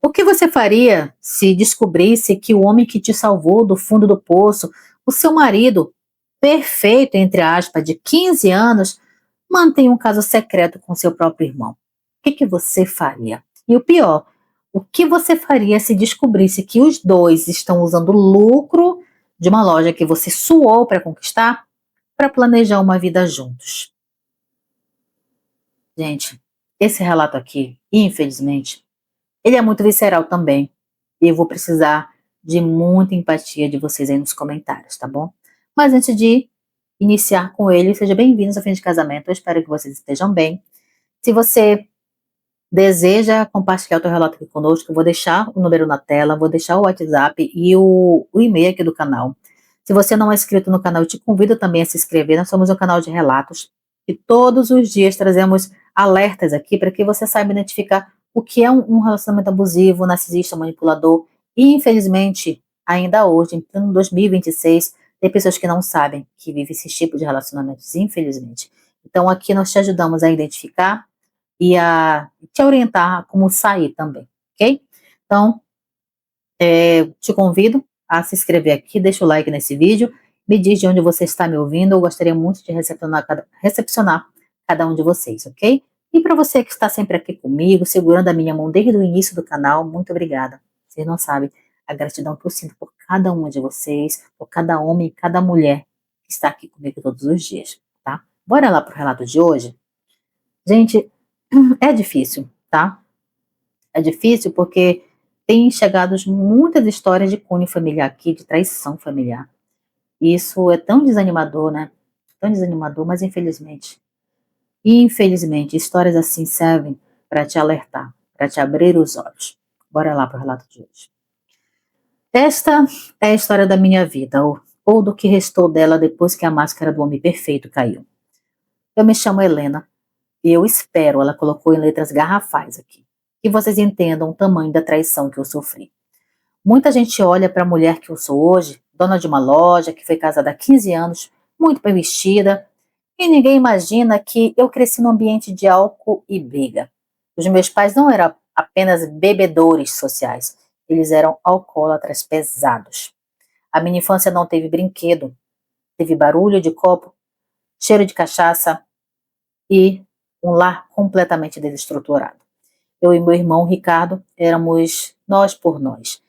O que você faria se descobrisse que o homem que te salvou do fundo do poço, o seu marido, perfeito, entre aspas, de 15 anos, mantém um caso secreto com seu próprio irmão? O que você faria? E o pior, o que você faria se descobrisse que os dois estão usando o lucro de uma loja que você suou para conquistar para planejar uma vida juntos? Gente, esse relato aqui, infelizmente, ele é muito visceral também. E eu vou precisar de muita empatia de vocês aí nos comentários, tá bom? Mas antes de iniciar com ele, sejam bem-vindos ao Fim de Casamento. Eu espero que vocês estejam bem. Se você deseja compartilhar o teu relato aqui conosco, eu vou deixar o número na tela, vou deixar o WhatsApp e o e-mail aqui do canal. Se você não é inscrito no canal, eu te convido também a se inscrever. Nós somos um canal de relatos e todos os dias trazemos alertas aqui para que você saiba identificar o que é um relacionamento abusivo, narcisista, manipulador. E, infelizmente, ainda hoje, em pleno 2026, tem pessoas que não sabem que vivem esse tipo de relacionamentos, infelizmente. Então, aqui nós te ajudamos a identificar e a te orientar a como sair também, ok? Então, te convido a se inscrever aqui, deixa o like nesse vídeo, me diz de onde você está me ouvindo, eu gostaria muito de recepcionar cada um de vocês, ok? E para você que está sempre aqui comigo, segurando a minha mão desde o início do canal, muito obrigada. Vocês não sabem a gratidão que eu sinto por cada um de vocês, por cada homem e cada mulher que está aqui comigo todos os dias, tá? Bora lá pro relato de hoje? Gente, é difícil, tá? É difícil porque tem chegado muitas histórias de cunho familiar aqui, de traição familiar. E isso é tão desanimador, né? Tão desanimador, mas infelizmente, histórias assim servem para te alertar, para te abrir os olhos. Bora lá para o relato de hoje. Esta é a história da minha vida, ou do que restou dela depois que a máscara do homem perfeito caiu. Eu me chamo Helena e eu espero, ela colocou em letras garrafais aqui, que vocês entendam o tamanho da traição que eu sofri. Muita gente olha para a mulher que eu sou hoje, dona de uma loja, que foi casada há 15 anos, muito bem vestida, e ninguém imagina que eu cresci num ambiente de álcool e briga. Os meus pais não eram apenas bebedores sociais, eles eram alcoólatras pesados. A minha infância não teve brinquedo, teve barulho de copo, cheiro de cachaça e um lar completamente desestruturado. Eu e meu irmão Ricardo éramos nós por nós.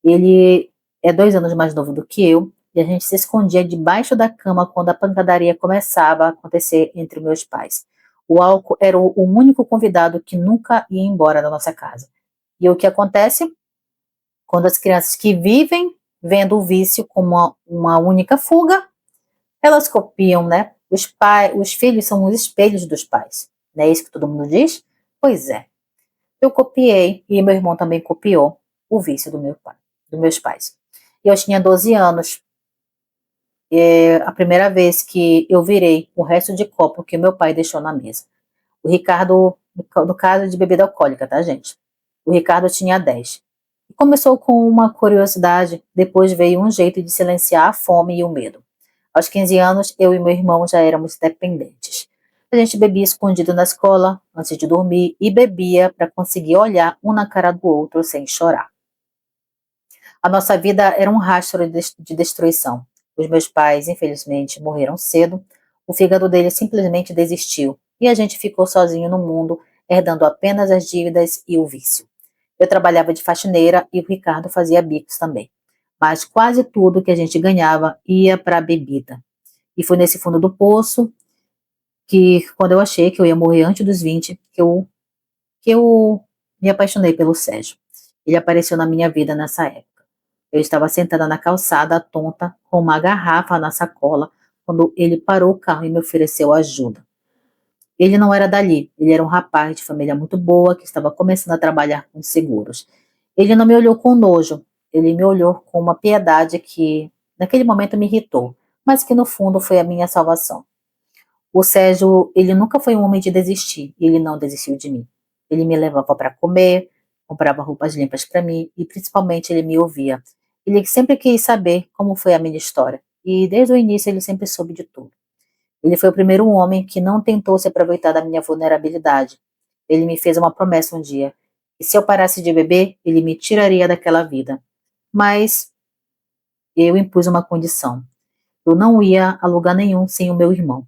Ele é 2 anos mais novo do que eu e a gente se escondia debaixo da cama quando a pancadaria começava a acontecer entre meus pais. O álcool era o único convidado que nunca ia embora da nossa casa. E o que acontece? Quando as crianças que vivem vendo o vício como uma única fuga, elas copiam, né? Os filhos são os espelhos dos pais. Não é isso que todo mundo diz? Pois é. Eu copiei e meu irmão também copiou o vício do meu pai, dos meus pais. Eu tinha 12 anos, a primeira vez que eu virei o resto de copo que meu pai deixou na mesa. O Ricardo, no caso de bebida alcoólica, tá, gente? O Ricardo tinha 10. E começou com uma curiosidade, depois veio um jeito de silenciar a fome e o medo. Aos 15 anos, eu e meu irmão já éramos dependentes. A gente bebia escondido na escola, antes de dormir, e bebia para conseguir olhar um na cara do outro sem chorar. A nossa vida era um rastro de destruição. Os meus pais, infelizmente, morreram cedo, o fígado deles simplesmente desistiu, e a gente ficou sozinho no mundo, herdando apenas as dívidas e o vício. Eu trabalhava de faxineira e o Ricardo fazia bicos também. Mas quase tudo que a gente ganhava ia para a bebida. E foi nesse fundo do poço que, quando eu achei que eu ia morrer antes dos 20, que eu me apaixonei pelo Sérgio. Ele apareceu na minha vida nessa época. Eu estava sentada na calçada, tonta, com uma garrafa na sacola, quando ele parou o carro e me ofereceu ajuda. Ele não era dali, ele era um rapaz de família muito boa, que estava começando a trabalhar com seguros. Ele não me olhou com nojo, ele me olhou com uma piedade que, naquele momento, me irritou, mas que no fundo foi a minha salvação. O Sérgio, ele nunca foi um homem de desistir, e ele não desistiu de mim. Ele me levava para comer, comprava roupas limpas para mim, e principalmente ele me ouvia. Ele sempre quis saber como foi a minha história, e desde o início ele sempre soube de tudo. Ele foi o primeiro homem que não tentou se aproveitar da minha vulnerabilidade. Ele me fez uma promessa um dia, E se eu parasse de beber, ele me tiraria daquela vida. Mas eu impus uma condição. Eu não ia a lugar nenhum sem o meu irmão.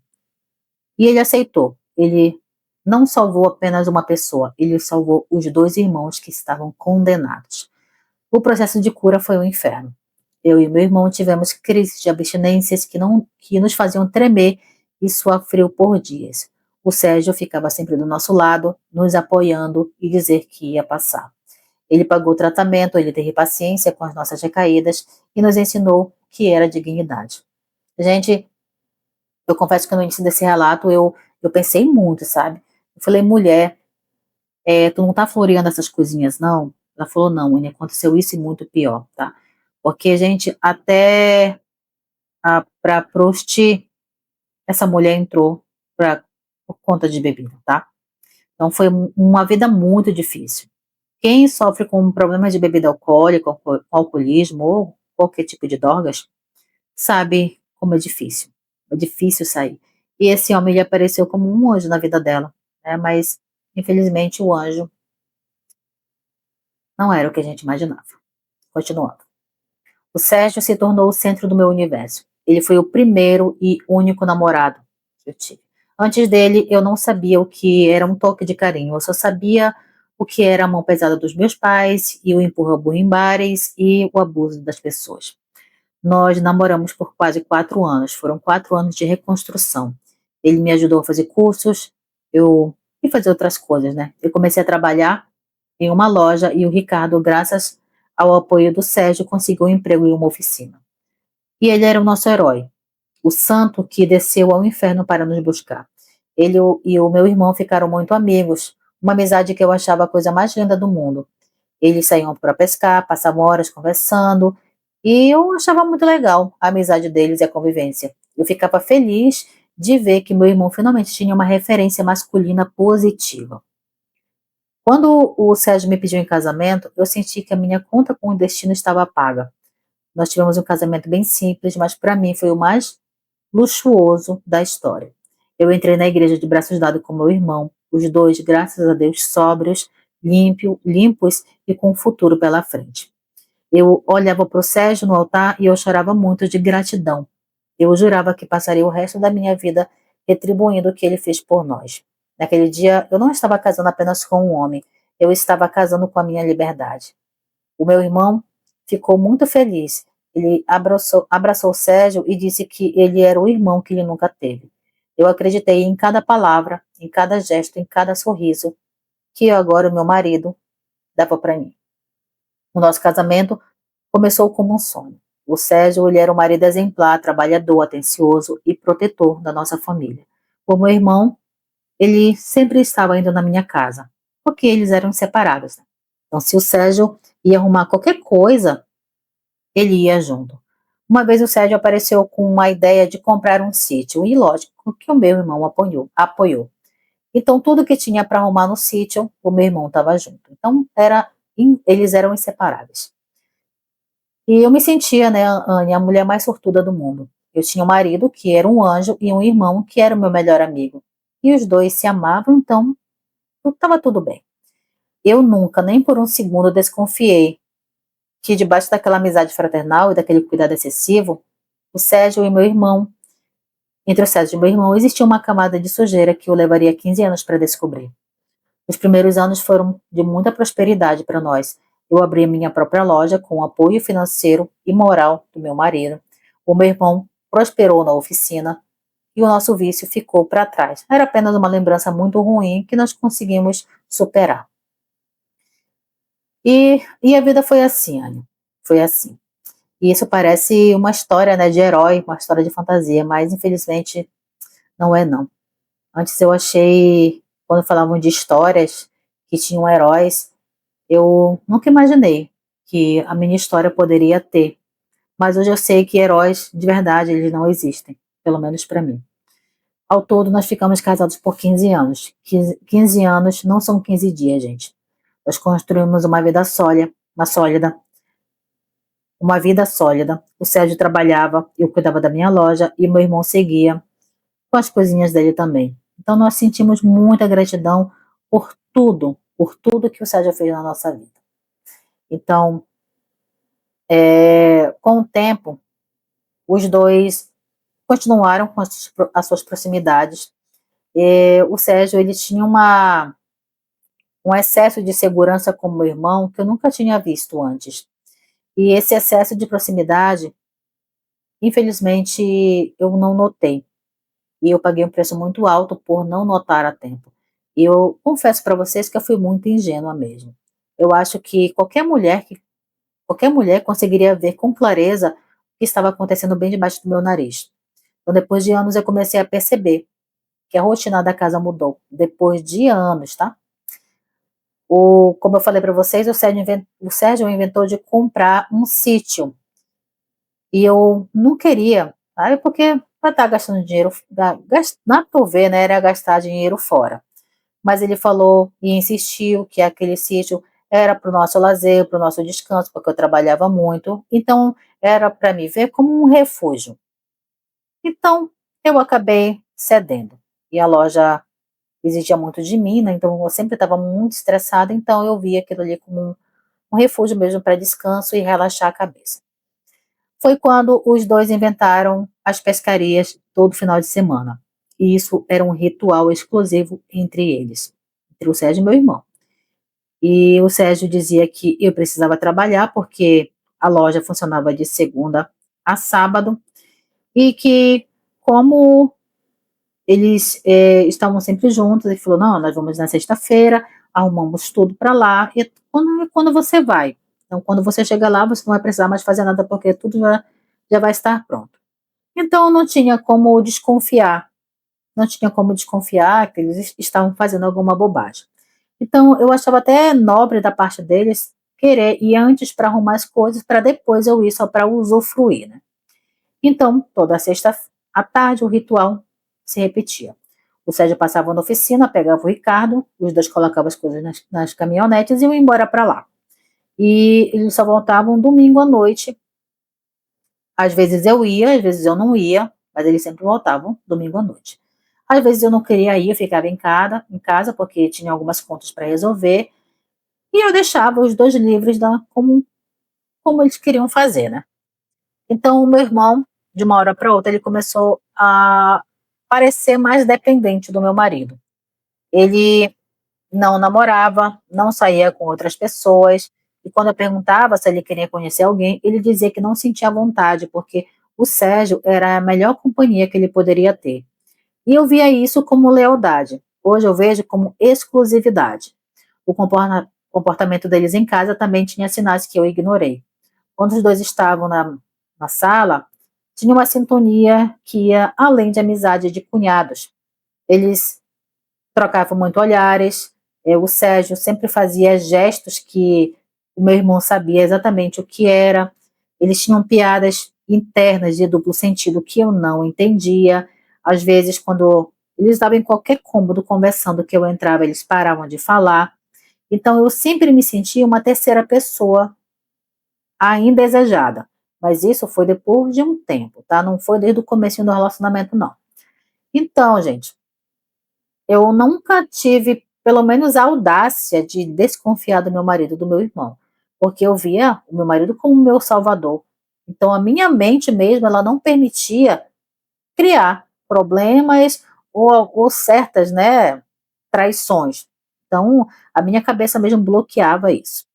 E ele aceitou. Ele não salvou apenas uma pessoa, ele salvou os dois irmãos que estavam condenados. O processo de cura foi um inferno. Eu e meu irmão tivemos crises de abstinências que nos faziam tremer e suar frio por dias. O Sérgio ficava sempre do nosso lado, nos apoiando e dizer que ia passar. Ele pagou o tratamento, ele teve paciência com as nossas recaídas e nos ensinou que era dignidade. Gente, eu confesso que no início desse relato eu pensei muito, sabe? Eu falei, mulher, tu não tá floreando essas coisinhas, não? Ela falou, não, Anny, aconteceu isso e muito pior, tá? Porque, gente, até pra prosti, essa mulher entrou por conta de bebida, tá? Então foi uma vida muito difícil. Quem sofre com problemas de bebida alcoólica, com alcoolismo ou qualquer tipo de drogas, sabe como é difícil. É difícil sair. E esse homem, ele apareceu como um anjo na vida dela, né? Mas, infelizmente, o anjo não era o que a gente imaginava. Continuando. O Sérgio se tornou o centro do meu universo. Ele foi o primeiro e único namorado que eu tive. Antes dele, eu não sabia o que era um toque de carinho. Eu só sabia o que era a mão pesada dos meus pais e o empurra-burro em bares e o abuso das pessoas. Nós namoramos por quase 4 anos. Foram 4 anos de reconstrução. Ele me ajudou a fazer cursos, e fazer outras coisas, né? Eu comecei a trabalhar em uma loja e o Ricardo, graças ao apoio do Sérgio, conseguiu um emprego em uma oficina. E ele era o nosso herói, o santo que desceu ao inferno para nos buscar. Ele e o meu irmão ficaram muito amigos, uma amizade que eu achava a coisa mais linda do mundo. Eles saíam para pescar, passavam horas conversando, e eu achava muito legal a amizade deles e a convivência. Eu ficava feliz de ver que meu irmão finalmente tinha uma referência masculina positiva. Quando o Sérgio me pediu em casamento, eu senti que a minha conta com o destino estava paga. Nós tivemos um casamento bem simples, mas para mim foi o mais luxuoso da história. Eu entrei na igreja de braços dados com meu irmão, os dois, graças a Deus, sóbrios, limpos e com um futuro pela frente. Eu olhava para o Sérgio no altar e eu chorava muito de gratidão. Eu jurava que passaria o resto da minha vida retribuindo o que ele fez por nós. Naquele dia, eu não estava casando apenas com um homem, eu estava casando com a minha liberdade. O meu irmão ficou muito feliz. Ele abraçou o Sérgio e disse que ele era o irmão que ele nunca teve. Eu acreditei em cada palavra, em cada gesto, em cada sorriso que agora o meu marido dava para mim. O nosso casamento começou como um sonho. O Sérgio, ele era um marido exemplar, trabalhador, atencioso e protetor da nossa família. O meu irmão, ele sempre estava indo na minha casa, porque eles eram separados, né? Então, se o Sérgio ia arrumar qualquer coisa, ele ia junto. Uma vez o Sérgio apareceu com uma ideia de comprar um sítio, e lógico que o meu irmão apoiou. Então, tudo que tinha para arrumar no sítio, o meu irmão estava junto. Então, eles eram inseparáveis. E eu me sentia, né, Anne, a mulher mais sortuda do mundo. Eu tinha um marido que era um anjo e um irmão que era o meu melhor amigo. E os dois se amavam, então estava tudo bem. Eu nunca, nem por um segundo, desconfiei que debaixo daquela amizade fraternal e daquele cuidado excessivo, o Sérgio e meu irmão, entre o Sérgio e meu irmão, existia uma camada de sujeira que eu levaria 15 anos para descobrir. Os primeiros anos foram de muita prosperidade para nós. Eu abri minha própria loja com o apoio financeiro e moral do meu marido. O meu irmão prosperou na oficina e o nosso vício ficou para trás. Era apenas uma lembrança muito ruim que nós conseguimos superar. E a vida foi assim, Anne. Foi assim. E isso parece uma história, né, de herói, uma história de fantasia, mas infelizmente não é não. Antes eu achei, quando falavam de histórias que tinham heróis, eu nunca imaginei que a minha história poderia ter. Mas hoje eu sei que heróis de verdade, eles não existem, pelo menos para mim. Ao todo, nós ficamos casados por 15 anos. 15 anos não são 15 dias, gente. Nós construímos uma vida sólida. O Sérgio trabalhava, eu cuidava da minha loja e meu irmão seguia com as coisinhas dele também. Então nós sentimos muita gratidão por tudo por tudo que o Sérgio fez na nossa vida. Então, com o tempo, os dois continuaram com as suas proximidades. O Sérgio, ele tinha um excesso de segurança com meu irmão que eu nunca tinha visto antes. E esse excesso de proximidade, infelizmente, eu não notei. E eu paguei um preço muito alto por não notar a tempo. E eu confesso para vocês que eu fui muito ingênua mesmo. Eu acho que qualquer mulher conseguiria ver com clareza o que estava acontecendo bem debaixo do meu nariz. Então, depois de anos, eu comecei a perceber que a rotina da casa mudou. Depois de anos, tá? Como eu falei para vocês, o Sérgio inventou de comprar um sítio. E eu não queria, sabe? Porque para estar gastando dinheiro, na que eu ver, né, era gastar dinheiro fora. Mas ele falou e insistiu que aquele sítio era para o nosso lazer, para o nosso descanso, porque eu trabalhava muito. Então, era para me ver como um refúgio. Então, eu acabei cedendo. E a loja exigia muito de mim, né? Então, eu sempre estava muito estressada. Então, eu via aquilo ali como um refúgio mesmo para descanso e relaxar a cabeça. Foi quando os dois inventaram as pescarias todo final de semana. E isso era um ritual exclusivo entre eles, entre o Sérgio e meu irmão. E o Sérgio dizia que eu precisava trabalhar porque a loja funcionava de segunda a sábado e que, como eles estavam sempre juntos, ele falou: não, nós vamos na sexta-feira, arrumamos tudo para lá, e quando você vai? Então, quando você chega lá, você não vai precisar mais fazer nada porque tudo já vai estar pronto. Então, não tinha como desconfiar, não tinha como desconfiar que eles estavam fazendo alguma bobagem. Então, eu achava até nobre da parte deles querer ir antes para arrumar as coisas, para depois eu ir só para usufruir, né? Então, toda sexta à tarde, o ritual se repetia. O Sérgio passava na oficina, pegava o Ricardo, os dois colocavam as coisas nas caminhonetes e iam embora para lá. E eles só voltavam domingo à noite. Às vezes eu ia, às vezes eu não ia, mas eles sempre voltavam domingo à noite. Às vezes eu não queria ir, eu ficava em casa porque tinha algumas contas para resolver, e eu deixava os dois livres como eles queriam fazer, né? Então, o meu irmão, de uma hora para outra, ele começou a parecer mais dependente do meu marido. Ele não namorava, não saía com outras pessoas, e quando eu perguntava se ele queria conhecer alguém, ele dizia que não sentia vontade, porque o Sérgio era a melhor companhia que ele poderia ter. E eu via isso como lealdade. Hoje eu vejo como exclusividade. O comportamento deles em casa também tinha sinais que eu ignorei. Quando os dois estavam na sala, tinha uma sintonia que ia além de amizade de cunhados. Eles trocavam muito olhares, o Sérgio sempre fazia gestos que o meu irmão sabia exatamente o que era. Eles tinham piadas internas de duplo sentido que eu não entendia. Às vezes, quando eles estavam em qualquer cômodo conversando que eu entrava, eles paravam de falar. Então, eu sempre me sentia uma terceira pessoa a indesejada. Mas isso foi depois de um tempo, tá? Não foi desde o começo do relacionamento, não. Então, gente, eu nunca tive, pelo menos, a audácia de desconfiar do meu marido, do meu irmão. Porque eu via o meu marido como meu salvador. Então, a minha mente mesmo, ela não permitia criar problemas ou certas, né, traições. Então, a minha cabeça mesmo bloqueava isso.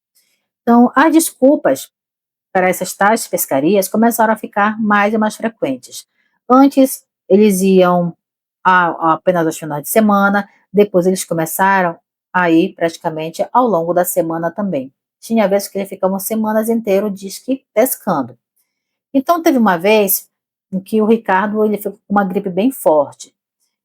Então, as desculpas para essas tais pescarias começaram a ficar mais e mais frequentes. Antes, eles iam apenas aos finais de semana, depois eles começaram a ir praticamente ao longo da semana também. Tinha vezes que eles ficavam semanas inteiras, diz que pescando. Então, teve uma vez em que o Ricardo ele ficou com uma gripe bem forte.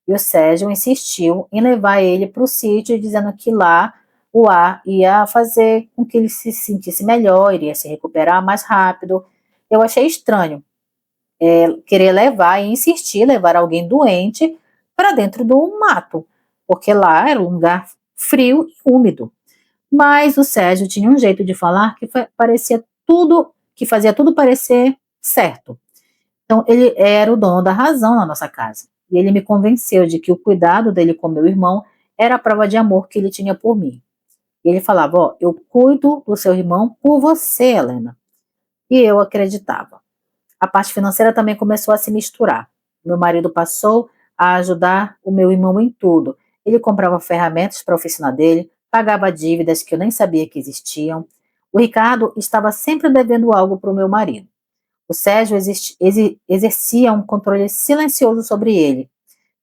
E o Sérgio insistiu em levar ele para o sítio, dizendo que lá o ar ia fazer com que ele se sentisse melhor, iria se recuperar mais rápido. Eu achei estranho querer levar e insistir, levar alguém doente para dentro do mato, porque lá era um lugar frio e úmido. Mas o Sérgio tinha um jeito de falar que parecia tudo, que fazia tudo parecer certo. Então, ele era o dono da razão na nossa casa. E ele me convenceu de que o cuidado dele com meu irmão era a prova de amor que ele tinha por mim. E ele falava, ó, eu cuido do seu irmão por você, Helena. E eu acreditava. A parte financeira também começou a se misturar. Meu marido passou a ajudar o meu irmão em tudo. Ele comprava ferramentas para a oficina dele, pagava dívidas que eu nem sabia que existiam. O Ricardo estava sempre devendo algo para o meu marido. O Sérgio exercia um controle silencioso sobre ele.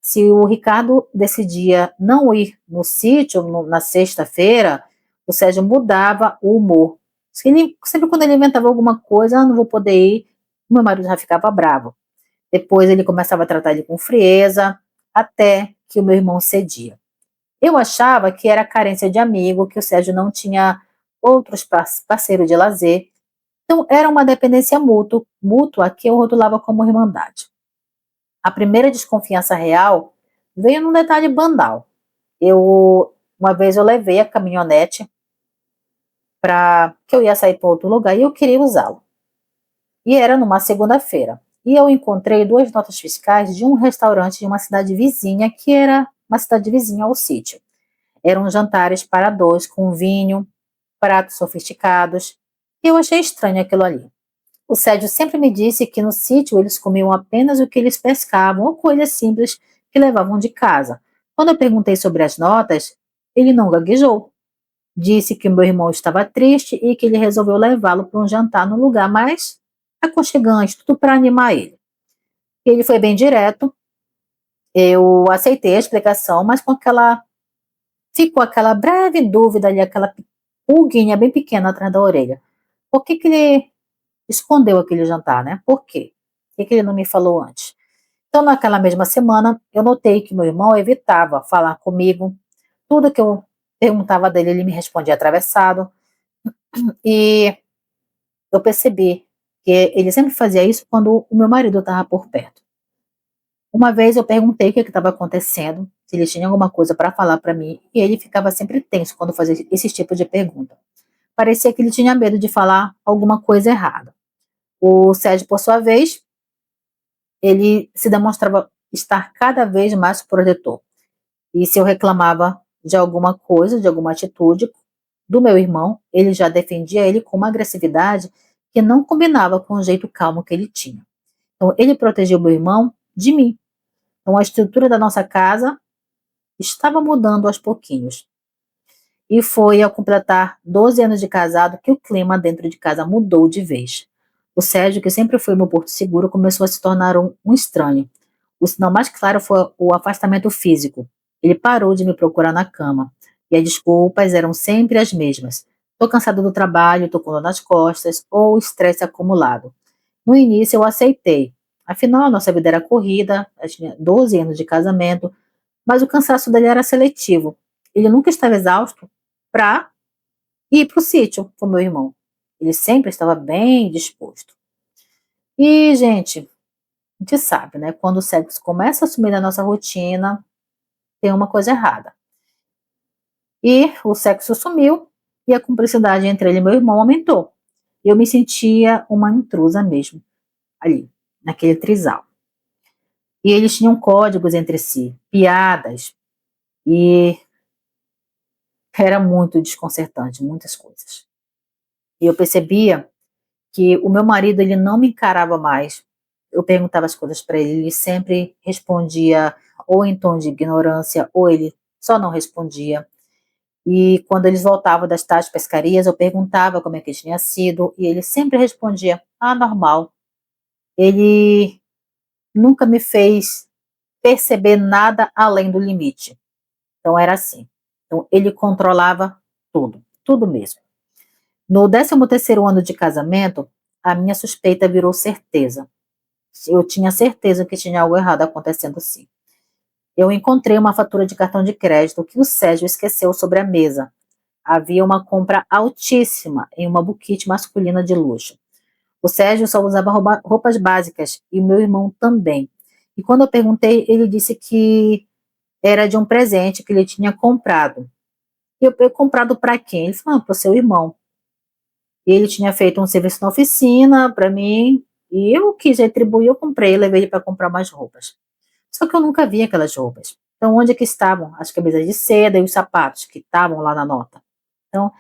Se o Ricardo decidia não ir no sítio na sexta-feira, o Sérgio mudava o humor. Sempre quando ele inventava alguma coisa, não vou poder ir, o meu marido já ficava bravo. Depois ele começava a tratar ele com frieza, até que o meu irmão cedia. Eu achava que era carência de amigo, que o Sérgio não tinha outros parceiros de lazer. Então era uma dependência mútua que eu rotulava como irmandade. A primeira desconfiança real veio num detalhe banal. Uma vez eu levei a caminhonete para que eu ia sair para outro lugar e eu queria usá-lo. E era numa segunda-feira. E eu encontrei 2 notas fiscais de um restaurante de uma cidade vizinha, que era uma cidade vizinha ao sítio. Eram jantares para 2 com vinho, pratos sofisticados. E eu achei estranho aquilo ali. O Sérgio sempre me disse que no sítio eles comiam apenas o que eles pescavam ou coisas simples que levavam de casa. Quando eu perguntei sobre as notas, ele não gaguejou. Disse que meu irmão estava triste e que ele resolveu levá-lo para um jantar num lugar mais aconchegante, tudo para animar ele. Ele foi bem direto, eu aceitei a explicação, mas ficou aquela breve dúvida ali, aquela pulguinha bem pequena atrás da orelha. Por que ele escondeu aquele jantar, né? Por quê? Por que ele não me falou antes? Então, naquela mesma semana, eu notei que meu irmão evitava falar comigo. Tudo que eu perguntava dele, ele me respondia atravessado. E eu percebi que ele sempre fazia isso quando o meu marido estava por perto. Uma vez eu perguntei o que estava acontecendo, se ele tinha alguma coisa para falar para mim, e ele ficava sempre tenso quando fazia esse tipo de pergunta. Parecia que ele tinha medo de falar alguma coisa errada. O Sérgio, por sua vez, ele se demonstrava estar cada vez mais protetor. E se eu reclamava de alguma coisa, de alguma atitude do meu irmão, ele já defendia ele com uma agressividade que não combinava com o jeito calmo que ele tinha. Então, ele protegeu meu irmão de mim. Então, a estrutura da nossa casa estava mudando aos pouquinhos. E foi ao completar 12 anos de casado que o clima dentro de casa mudou de vez. O Sérgio, que sempre foi meu porto seguro, começou a se tornar um estranho. O sinal mais claro foi o afastamento físico. Ele parou de me procurar na cama. E as desculpas eram sempre as mesmas. Tô cansado do trabalho, tô com dor nas costas, ou estresse acumulado. No início eu aceitei. Afinal, a nossa vida era corrida, eu tinha 12 anos de casamento, mas o cansaço dele era seletivo. Ele nunca estava exausto para ir para o sítio com meu irmão. Ele sempre estava bem disposto. E, gente, a gente sabe, né? Quando o sexo começa a sumir da nossa rotina, tem uma coisa errada. E o sexo sumiu e a cumplicidade entre ele e meu irmão aumentou. Eu me sentia uma intrusa mesmo, ali, naquele trisal. E eles tinham códigos entre si, piadas, e era muito desconcertante, muitas coisas. E eu percebia que o meu marido, ele não me encarava mais. Eu perguntava as coisas para ele, ele sempre respondia ou em tom de ignorância, ou ele só não respondia. E quando eles voltavam das tais pescarias, eu perguntava como é que tinha sido, e ele sempre respondia, normal. Ele nunca me fez perceber nada além do limite. Então era assim. Então ele controlava tudo, tudo mesmo. No 13º ano de casamento, a minha suspeita virou certeza. Eu tinha certeza que tinha algo errado acontecendo sim. Eu encontrei uma fatura de cartão de crédito que o Sérgio esqueceu sobre a mesa. Havia uma compra altíssima em uma boutique masculina de luxo. O Sérgio só usava roupas básicas e o meu irmão também. E quando eu perguntei, ele disse que era de um presente que ele tinha comprado. E eu comprado para quem? Ele falou, para o seu irmão. Ele tinha feito um serviço na oficina para mim e eu quis retribuir, eu comprei, levei ele para comprar mais roupas. Só que eu nunca vi aquelas roupas. Então, onde é que estavam as camisas de seda e os sapatos que estavam lá na nota? Então,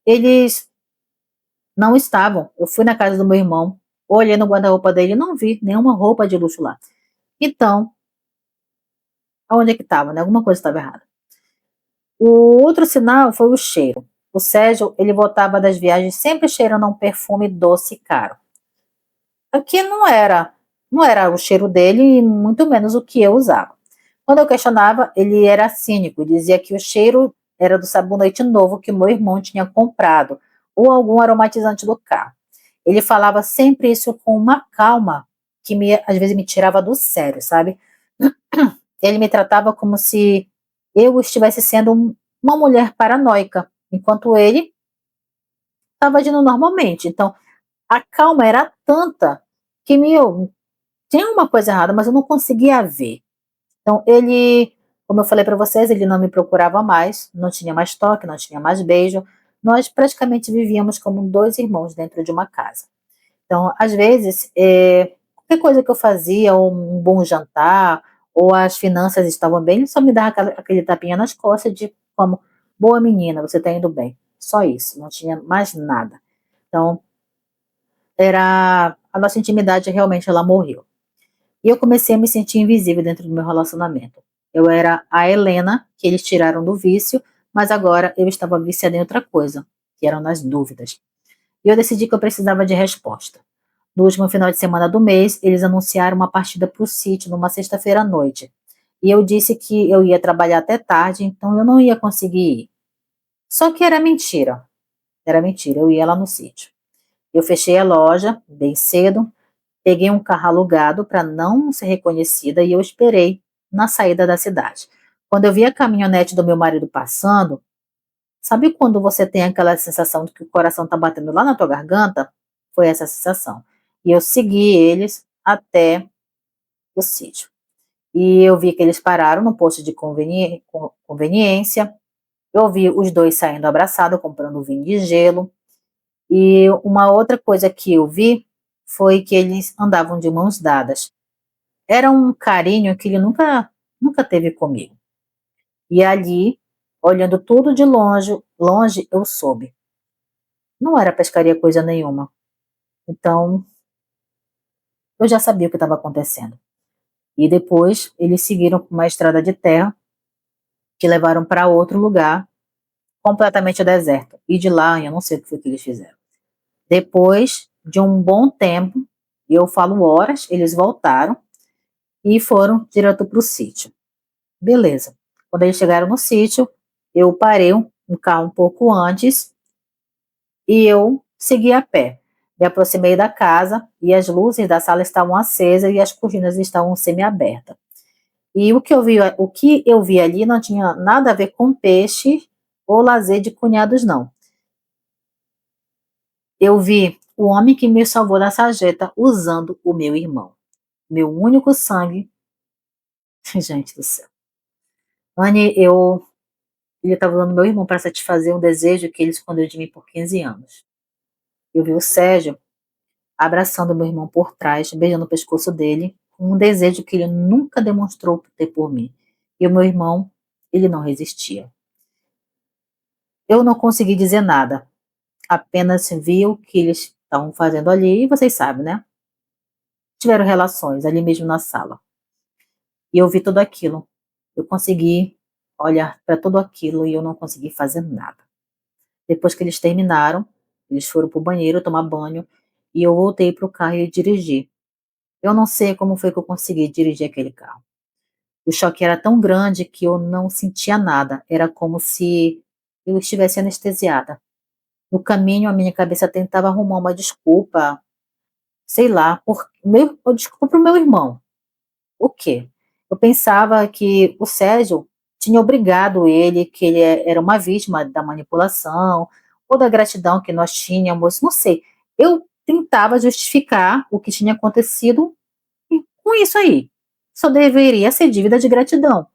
eles não estavam. Eu fui na casa do meu irmão, olhei no guarda-roupa dele e não vi nenhuma roupa de luxo lá. Então, aonde é que estava, né? Alguma coisa estava errada. O outro sinal foi o cheiro. O Sérgio, ele voltava das viagens sempre cheirando a um perfume doce e caro. Aqui não era o cheiro dele e muito menos o que eu usava. Quando eu questionava, ele era cínico e dizia que o cheiro era do sabonete novo que meu irmão tinha comprado ou algum aromatizante do carro. Ele falava sempre isso com uma calma que às vezes me tirava do sério, sabe? Ele me tratava como se eu estivesse sendo uma mulher paranoica, enquanto ele estava agindo normalmente. Então, a calma era tanta que tinha uma coisa errada, mas eu não conseguia ver. Então, ele, como eu falei para vocês, ele não me procurava mais, não tinha mais toque, não tinha mais beijo. Nós praticamente vivíamos como dois irmãos dentro de uma casa. Então, às vezes, qualquer coisa que eu fazia, ou um bom jantar, ou as finanças estavam bem, ele só me dava aquele tapinha nas costas de como, boa menina, você está indo bem. Só isso, não tinha mais nada. Então, a nossa intimidade realmente ela morreu. E eu comecei a me sentir invisível dentro do meu relacionamento. Eu era a Helena, que eles tiraram do vício, mas agora eu estava viciada em outra coisa, que eram nas dúvidas. E eu decidi que eu precisava de resposta. No último final de semana do mês, eles anunciaram uma partida para o sítio numa sexta-feira à noite. E eu disse que eu ia trabalhar até tarde, então eu não ia conseguir ir. Só que era mentira. Era mentira, eu ia lá no sítio. Eu fechei a loja bem cedo, peguei um carro alugado para não ser reconhecida e eu esperei na saída da cidade. Quando eu vi a caminhonete do meu marido passando, sabe quando você tem aquela sensação de que o coração está batendo lá na tua garganta? Foi essa sensação. E eu segui eles até o sítio. E eu vi que eles pararam no posto de conveniência. Eu vi os dois saindo abraçados, comprando vinho de gelo. E uma outra coisa que eu vi foi que eles andavam de mãos dadas. Era um carinho que ele nunca teve comigo. E ali, olhando tudo de longe, longe eu soube. Não era pescaria coisa nenhuma. Então, eu já sabia o que estava acontecendo. E depois, eles seguiram por uma estrada de terra que levaram para outro lugar, completamente deserto. E de lá, eu não sei o que foi que eles fizeram. Depois de um bom tempo, e eu falo horas, eles voltaram e foram direto para o sítio. Beleza. Quando eles chegaram no sítio, eu parei um carro um pouco antes e eu segui a pé. Me aproximei da casa e as luzes da sala estavam acesas e as cortinas estavam semi-abertas. E o que eu vi ali não tinha nada a ver com peixe ou lazer de cunhados, não. Eu vi o homem que me salvou da sarjeta usando o meu irmão. Meu único sangue. Gente do céu. Anne, ele estava usando meu irmão para satisfazer um desejo que ele escondeu de mim por 15 anos. Eu vi o Sérgio abraçando meu irmão por trás, beijando o pescoço dele, com um desejo que ele nunca demonstrou ter por mim. E o meu irmão, ele não resistia. Eu não consegui dizer nada, apenas vi o que eles estavam fazendo ali, e vocês sabem, né? Tiveram relações ali mesmo na sala. E eu vi tudo aquilo. Eu consegui olhar para tudo aquilo e eu não consegui fazer nada. Depois que eles terminaram, eles foram para o banheiro tomar banho e eu voltei para o carro e dirigi. Eu não sei como foi que eu consegui dirigir aquele carro. O choque era tão grande que eu não sentia nada. Era como se eu estivesse anestesiada. No caminho, a minha cabeça tentava arrumar uma desculpa, sei lá, desculpa para o meu irmão. O quê? Eu pensava que o Sérgio tinha obrigado ele, que ele era uma vítima da manipulação, ou da gratidão que nós tínhamos, não sei. Eu tentava justificar o que tinha acontecido com isso aí. Só deveria ser dívida de gratidão.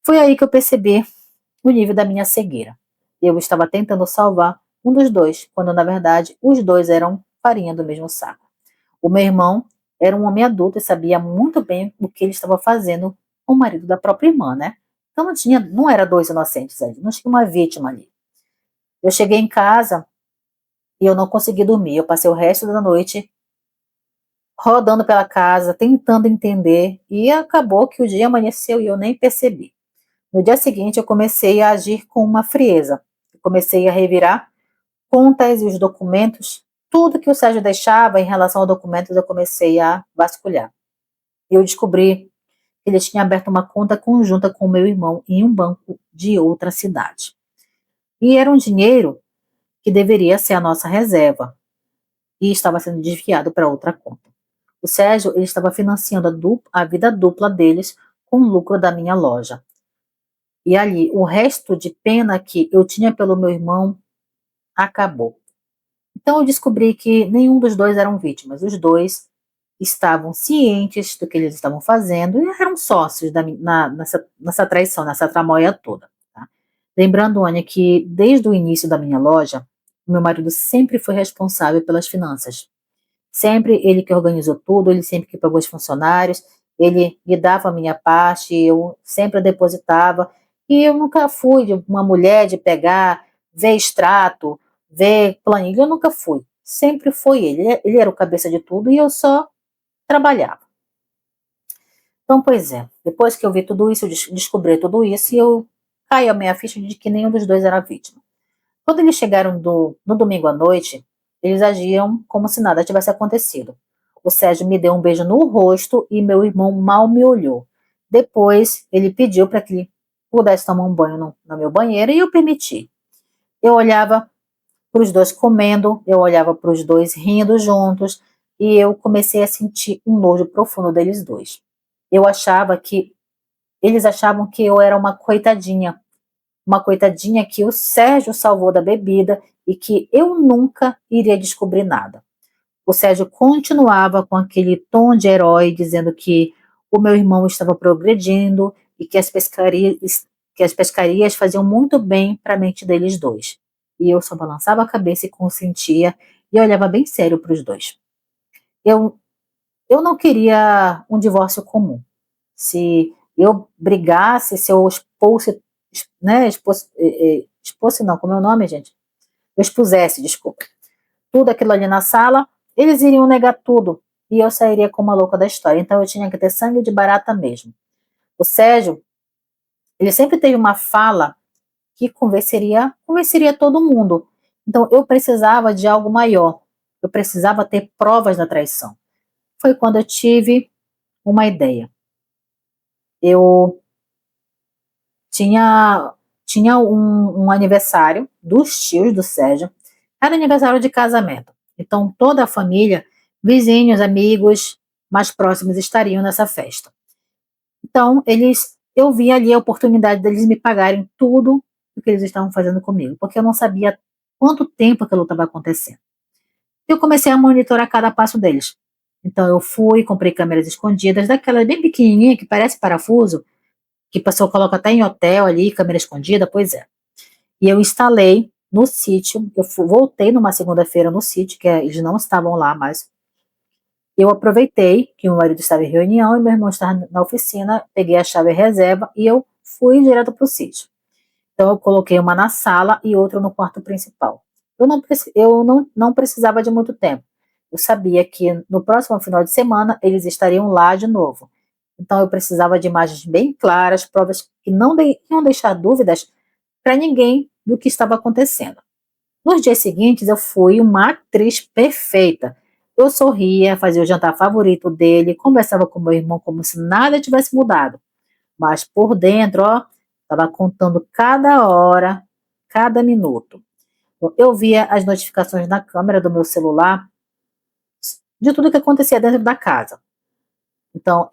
Foi aí que eu percebi o nível da minha cegueira. Eu estava tentando salvar um dos dois, quando na verdade os dois eram farinha do mesmo saco. O meu irmão era um homem adulto e sabia muito bem o que ele estava fazendo com o marido da própria irmã, né? Então não era dois inocentes ali, não tinha uma vítima ali. Eu cheguei em casa e eu não consegui dormir. Eu passei o resto da noite rodando pela casa, tentando entender, e acabou que o dia amanheceu e eu nem percebi. No dia seguinte, eu comecei a agir com uma frieza. Eu comecei a revirar contas e os documentos, tudo que o Sérgio deixava em relação a documentos, eu comecei a vasculhar. E eu descobri que ele tinha aberto uma conta conjunta com o meu irmão em um banco de outra cidade. E era um dinheiro que deveria ser a nossa reserva e estava sendo desviado para outra conta. O Sérgio, ele estava financiando a vida dupla deles com o lucro da minha loja. E ali, o resto de pena que eu tinha pelo meu irmão acabou. Então eu descobri que nenhum dos dois eram vítimas. Os dois estavam cientes do que eles estavam fazendo e eram sócios nessa traição, nessa tramóia toda. Tá? Lembrando, Ania, que desde o início da minha loja, meu marido sempre foi responsável pelas finanças. Sempre ele que organizou tudo, ele sempre que pagou os funcionários, ele me dava a minha parte, eu sempre depositava. E eu nunca fui de uma mulher de pegar, ver extrato, ver planilha, eu nunca fui. Sempre foi ele. Ele era o cabeça de tudo e eu só trabalhava. Então, pois é, depois que eu vi tudo isso, eu descobri tudo isso, e eu caí a minha ficha de que nenhum dos dois era vítima. Quando eles chegaram no domingo à noite, eles agiam como se nada tivesse acontecido. O Sérgio me deu um beijo no rosto e meu irmão mal me olhou. Depois, ele pediu para que pudesse tomar um banho no meu banheiro e eu permiti. Eu olhava para os dois comendo, eu olhava para os dois rindo juntos e eu comecei a sentir um nojo profundo deles dois. Eles achavam que eu era uma coitadinha que o Sérgio salvou da bebida e que eu nunca iria descobrir nada. O Sérgio continuava com aquele tom de herói, dizendo que o meu irmão estava progredindo e que as pescarias faziam muito bem para a mente deles dois. E eu só balançava a cabeça e consentia e olhava bem sério para os dois. Eu não queria um divórcio comum. Se eu brigasse, se eu expulse, né, expulse não, como é o nome, gente? Eu expusesse, desculpa, tudo aquilo ali na sala, eles iriam negar tudo e eu sairia como uma louca da história. Então eu tinha que ter sangue de barata mesmo. O Sérgio, ele sempre teve uma fala que convenceria todo mundo. Então eu precisava de algo maior. Eu precisava ter provas da traição. Foi quando eu tive uma ideia. Eu tinha um aniversário dos tios do Sérgio, era aniversário de casamento. Então toda a família, vizinhos, amigos mais próximos estariam nessa festa. Então eu vi ali a oportunidade deles me pagarem tudo o que eles estavam fazendo comigo, porque eu não sabia quanto tempo aquilo estava acontecendo. Eu comecei a monitorar cada passo deles. Então eu fui, comprei câmeras escondidas, daquelas bem pequenininha que parece parafuso, que o pessoal coloca até em hotel ali, câmera escondida, pois é. E eu instalei no sítio, voltei numa segunda-feira no sítio, que eles não estavam lá mais. Eu aproveitei que meu marido estava em reunião e meu irmão estava na oficina, peguei a chave reserva e eu fui direto para o sítio. Então eu coloquei uma na sala e outra no quarto principal. Eu não precisava de muito tempo. Eu sabia que no próximo final de semana eles estariam lá de novo. Então eu precisava de imagens bem claras, provas que não iam deixar dúvidas para ninguém do que estava acontecendo. Nos dias seguintes eu fui uma atriz perfeita. Eu sorria, fazia o jantar favorito dele, conversava com meu irmão como se nada tivesse mudado. Mas por dentro, ó, estava contando cada hora, cada minuto. Eu via as notificações na câmera do meu celular de tudo que acontecia dentro da casa. Então,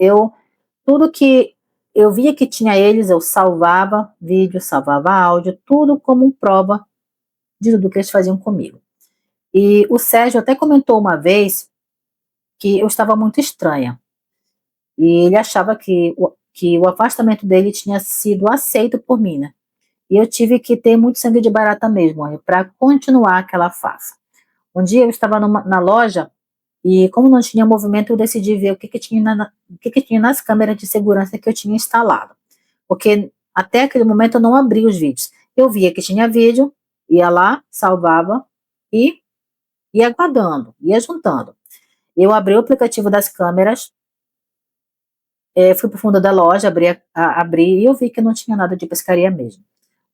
tudo que eu via que tinha eles, eu salvava vídeo, salvava áudio, tudo como prova de tudo que eles faziam comigo. E o Sérgio até comentou uma vez que eu estava muito estranha. E ele achava que o afastamento dele tinha sido aceito por mim, né? E eu tive que ter muito sangue de barata mesmo, para continuar aquela farsa. Um dia eu estava na loja e, como não tinha movimento, eu decidi ver o que tinha nas câmeras de segurança que eu tinha instalado. Porque Até aquele momento eu não abri os vídeos. Eu via que tinha vídeo, ia lá, salvava e ia guardando, ia juntando. Eu abri o aplicativo das câmeras, fui para o fundo da loja, abri e eu vi que não tinha nada de pescaria mesmo.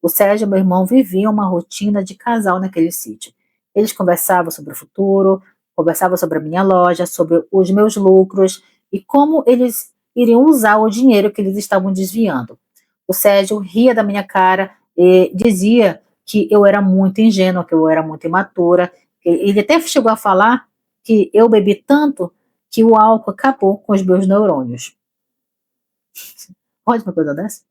O Sérgio e meu irmão viviam uma rotina de casal naquele sítio. Eles conversavam sobre o futuro, conversavam sobre a minha loja, sobre os meus lucros e como eles iriam usar o dinheiro que eles estavam desviando. O Sérgio ria da minha cara e dizia que eu era muito ingênua, que eu era muito imatura. Ele até chegou a falar que eu bebi tanto que o álcool acabou com os meus neurônios. Pode uma coisa dessa?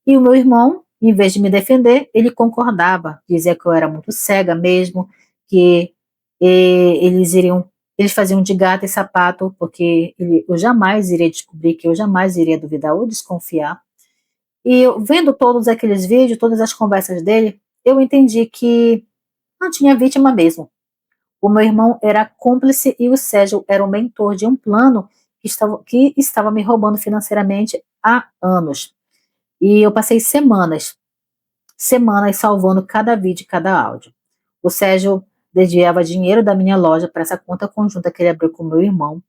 E o meu irmão, em vez de me defender, ele concordava, dizia que eu era muito cega mesmo, que eles faziam de gato e sapato, porque eu jamais iria descobrir, que eu jamais iria duvidar ou desconfiar. E eu, vendo todos aqueles vídeos, todas as conversas dele, eu entendi que não tinha vítima mesmo. O meu irmão era cúmplice e o Sérgio era o mentor de um plano que estava me roubando financeiramente há anos. E eu passei semanas salvando cada vídeo e cada áudio. O Sérgio desviava dinheiro da minha loja para essa conta conjunta que ele abriu com o meu irmão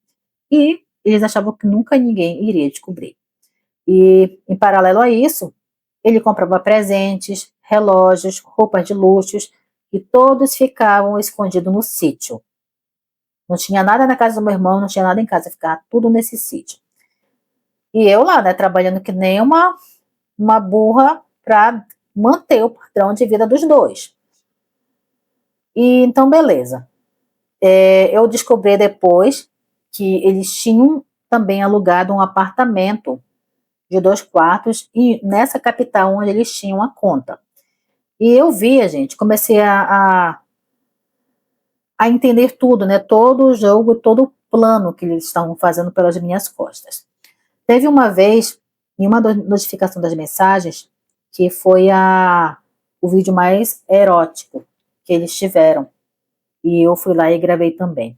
e eles achavam que nunca ninguém iria descobrir. E, em paralelo a isso, ele comprava presentes, relógios, roupas de luxo e todos ficavam escondidos no sítio. Não tinha nada na casa do meu irmão, não tinha nada em casa, ficava tudo nesse sítio. E eu lá, né, trabalhando que nem uma burra para manter o padrão de vida dos dois. E então, beleza. Eu descobri depois que eles tinham também alugado um apartamento de 2 quartos e nessa capital onde eles tinham a conta. E eu via, gente, comecei a entender tudo, né? Todo o jogo, todo o plano que eles estavam fazendo pelas minhas costas. Teve uma vez, em uma notificação das mensagens, que foi o vídeo mais erótico que eles tiveram. E eu fui lá e gravei também.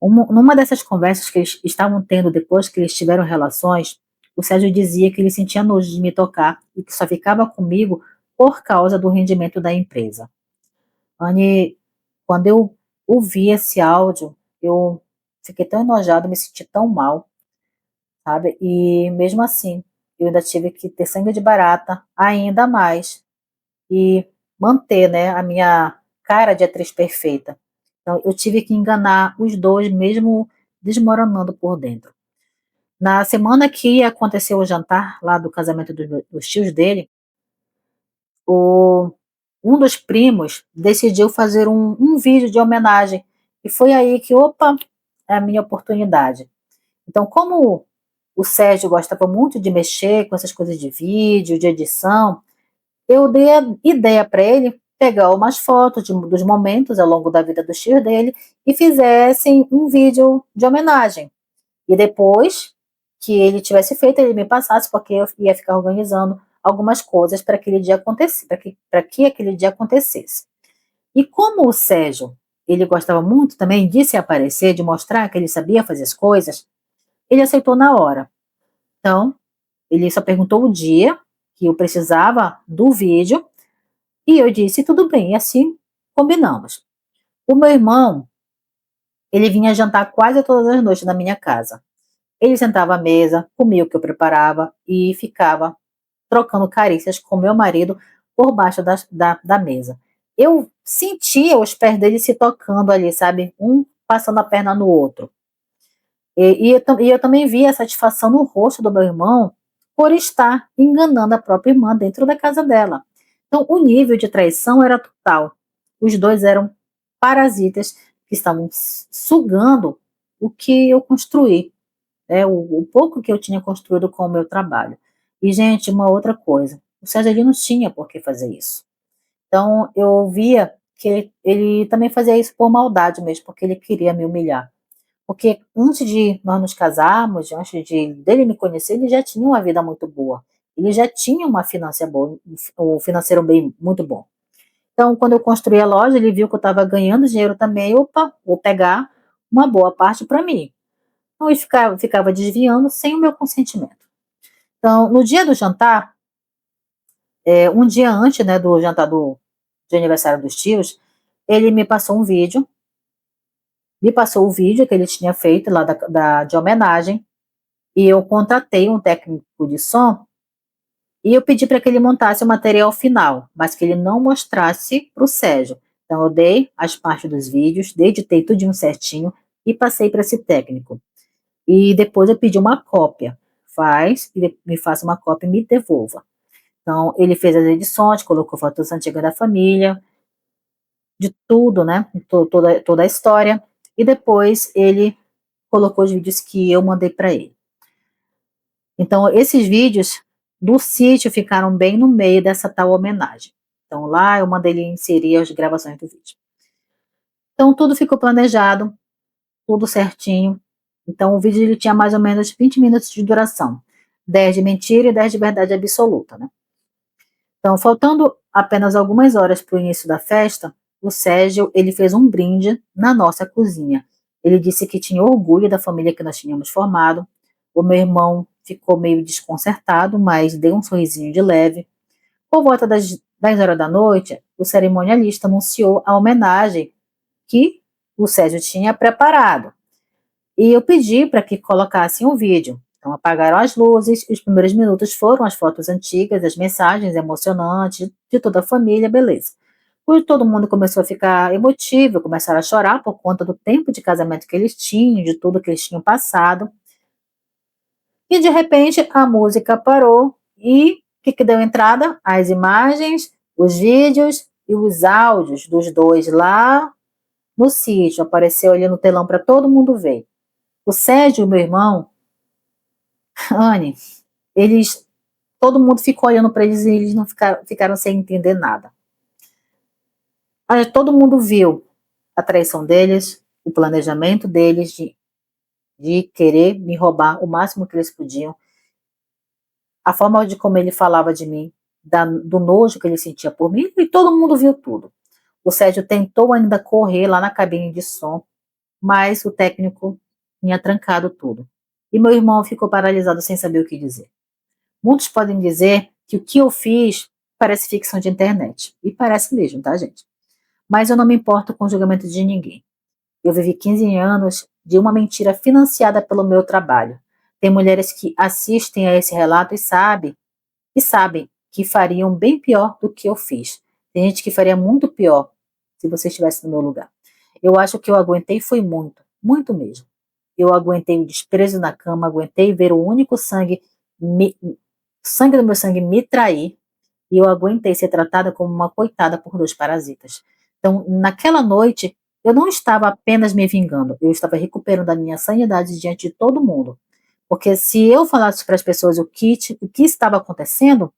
Numa dessas conversas que eles estavam tendo depois que eles tiveram relações, o Sérgio dizia que ele sentia nojo de me tocar e que só ficava comigo por causa do rendimento da empresa. Anne, quando eu ouvi esse áudio, eu fiquei tão enojada, me senti tão mal, sabe? E mesmo assim, eu ainda tive que ter sangue de barata ainda mais e manter, né, a minha cara de atriz perfeita. Então, eu tive que enganar os dois, mesmo desmoronando por dentro. Na semana que aconteceu o jantar lá do casamento dos tios dele, um dos primos decidiu fazer um vídeo de homenagem. E foi aí que, opa, é a minha oportunidade. Então, como o Sérgio gostava muito de mexer com essas coisas de vídeo, de edição, eu dei a ideia para ele pegar umas fotos dos momentos ao longo da vida dos tios dele e fizessem um vídeo de homenagem. E depois que ele tivesse feito, ele me passasse, porque eu ia ficar organizando algumas coisas para aquele dia acontecer, para que aquele dia acontecesse. E como o Sérgio, ele gostava muito também de se aparecer, de mostrar que ele sabia fazer as coisas, ele aceitou na hora. Então, ele só perguntou o dia que eu precisava do vídeo e eu disse, tudo bem, e assim combinamos. O meu irmão, ele vinha jantar quase todas as noites na minha casa. Ele sentava à mesa, comia o que eu preparava e ficava trocando carícias com meu marido por baixo da mesa. Eu sentia os pés dele se tocando ali, sabe? Um passando a perna no outro. E eu também via a satisfação no rosto do meu irmão por estar enganando a própria irmã dentro da casa dela. Então, o nível de traição era total. Os dois eram parasitas que estavam sugando o que eu construí, né, o pouco que eu tinha construído com o meu trabalho. E, gente, uma outra coisa, o Sérgio ele não tinha por que fazer isso. Então, eu via que ele também fazia isso por maldade mesmo, porque ele queria me humilhar. Porque antes de nós nos casarmos, antes dele me conhecer, ele já tinha uma vida muito boa. Ele já tinha uma finança boa, um financeiro bem muito bom. Então, quando eu construí a loja, ele viu que eu estava ganhando dinheiro também. Opa, vou pegar uma boa parte para mim. Então, ele ficava desviando sem o meu consentimento. Então, no dia do jantar, um dia antes, né, do jantar de aniversário dos tios, ele me passou um vídeo, me passou o vídeo que ele tinha feito lá de homenagem, e eu contratei um técnico de som, e eu pedi para que ele montasse o material final, mas que ele não mostrasse para o Sérgio. Então, eu dei as partes dos vídeos, editei tudinho certinho e passei para esse técnico. E depois eu pedi uma cópia. Me faça uma cópia e me devolva. Então, ele fez as edições, colocou fotos antigas da família, de tudo, né? Toda a história. E depois ele colocou os vídeos que eu mandei para ele. Então, esses vídeos do sítio ficaram bem no meio dessa tal homenagem. Então, lá eu mandei ele inserir as gravações do vídeo. Então, tudo ficou planejado, tudo certinho. Então, o vídeo ele tinha mais ou menos 20 minutos de duração. 10 de mentira e 10 de verdade absoluta, né? Então, faltando apenas algumas horas para o início da festa, o Sérgio, ele fez um brinde na nossa cozinha. Ele disse que tinha orgulho da família que nós tínhamos formado. O meu irmão ficou meio desconcertado, mas deu um sorrisinho de leve. Por volta das 10 horas da noite, o cerimonialista anunciou a homenagem que o Sérgio tinha preparado. E eu pedi para que colocassem um vídeo. Então apagaram as luzes, os primeiros minutos foram as fotos antigas, as mensagens emocionantes de toda a família, beleza. Quando todo mundo começou a ficar emotivo, começaram a chorar por conta do tempo de casamento que eles tinham, de tudo que eles tinham passado. E de repente a música parou e o que deu entrada? As imagens, os vídeos e os áudios dos dois lá no sítio. Apareceu ali no telão para todo mundo ver. O Sérgio, meu irmão, Anne, todo mundo ficou olhando para eles e eles não ficaram sem entender nada. Aí todo mundo viu a traição deles, o planejamento deles de querer me roubar o máximo que eles podiam, a forma de como ele falava de mim, do nojo que ele sentia por mim, e todo mundo viu tudo. O Sérgio tentou ainda correr lá na cabine de som, mas o técnico tinha trancado tudo. E meu irmão ficou paralisado sem saber o que dizer. Muitos podem dizer que o que eu fiz parece ficção de internet. E parece mesmo, tá, gente? Mas eu não me importo com o julgamento de ninguém. Eu vivi 15 anos de uma mentira financiada pelo meu trabalho. Tem mulheres que assistem a esse relato e sabem que fariam bem pior do que eu fiz. Tem gente que faria muito pior se você estivesse no meu lugar. Eu acho que eu aguentei foi muito, muito mesmo. Eu aguentei o desprezo na cama, aguentei ver o único sangue do meu sangue me trair, e eu aguentei ser tratada como uma coitada por dois parasitas. Então, naquela noite, eu não estava apenas me vingando, eu estava recuperando a minha sanidade diante de todo mundo. Porque se eu falasse para as pessoas o que estava acontecendo,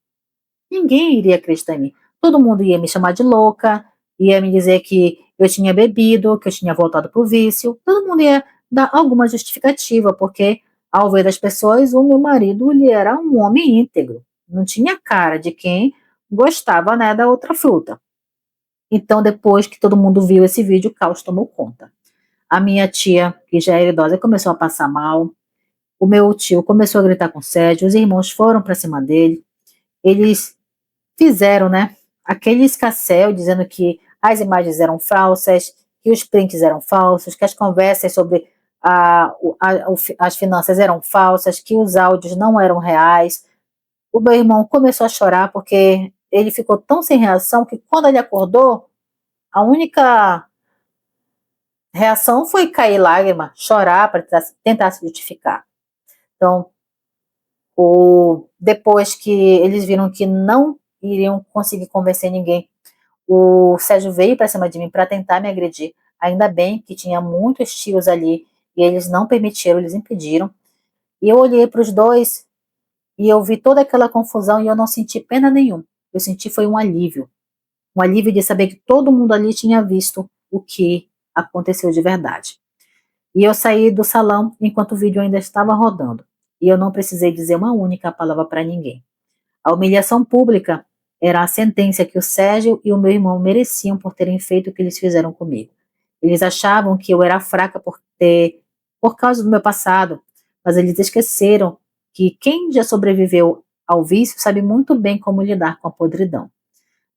ninguém iria acreditar em mim. Todo mundo ia me chamar de louca, ia me dizer que eu tinha bebido, que eu tinha voltado para o vício. Todo mundo ia dar alguma justificativa, porque ao ver das pessoas, o meu marido ele era um homem íntegro. Não tinha cara de quem gostava, né, da outra fruta. Então, depois que todo mundo viu esse vídeo, o caos tomou conta. A minha tia, que já era idosa, começou a passar mal. O meu tio começou a gritar com Sérgio. Os irmãos foram para cima dele. Eles fizeram, né, aquele escarcéu dizendo que as imagens eram falsas, que os prints eram falsos, que as conversas sobre as finanças eram falsas, que os áudios não eram reais. O meu irmão começou a chorar porque ele ficou tão sem reação que quando ele acordou, a única reação foi cair lágrima, chorar para tentar se justificar. Então, depois que eles viram que não iriam conseguir convencer ninguém, o Sérgio veio para cima de mim para tentar me agredir. Ainda bem que tinha muitos tios ali e eles não permitiram, eles impediram. E eu olhei para os dois e eu vi toda aquela confusão e eu não senti pena nenhuma. Eu senti foi um alívio. Um alívio de saber que todo mundo ali tinha visto o que aconteceu de verdade. E eu saí do salão enquanto o vídeo ainda estava rodando. E eu não precisei dizer uma única palavra para ninguém. A humilhação pública era a sentença que o Sérgio e o meu irmão mereciam por terem feito o que eles fizeram comigo. Eles achavam que eu era fraca por causa do meu passado, mas eles esqueceram que quem já sobreviveu ao vício sabe muito bem como lidar com a podridão.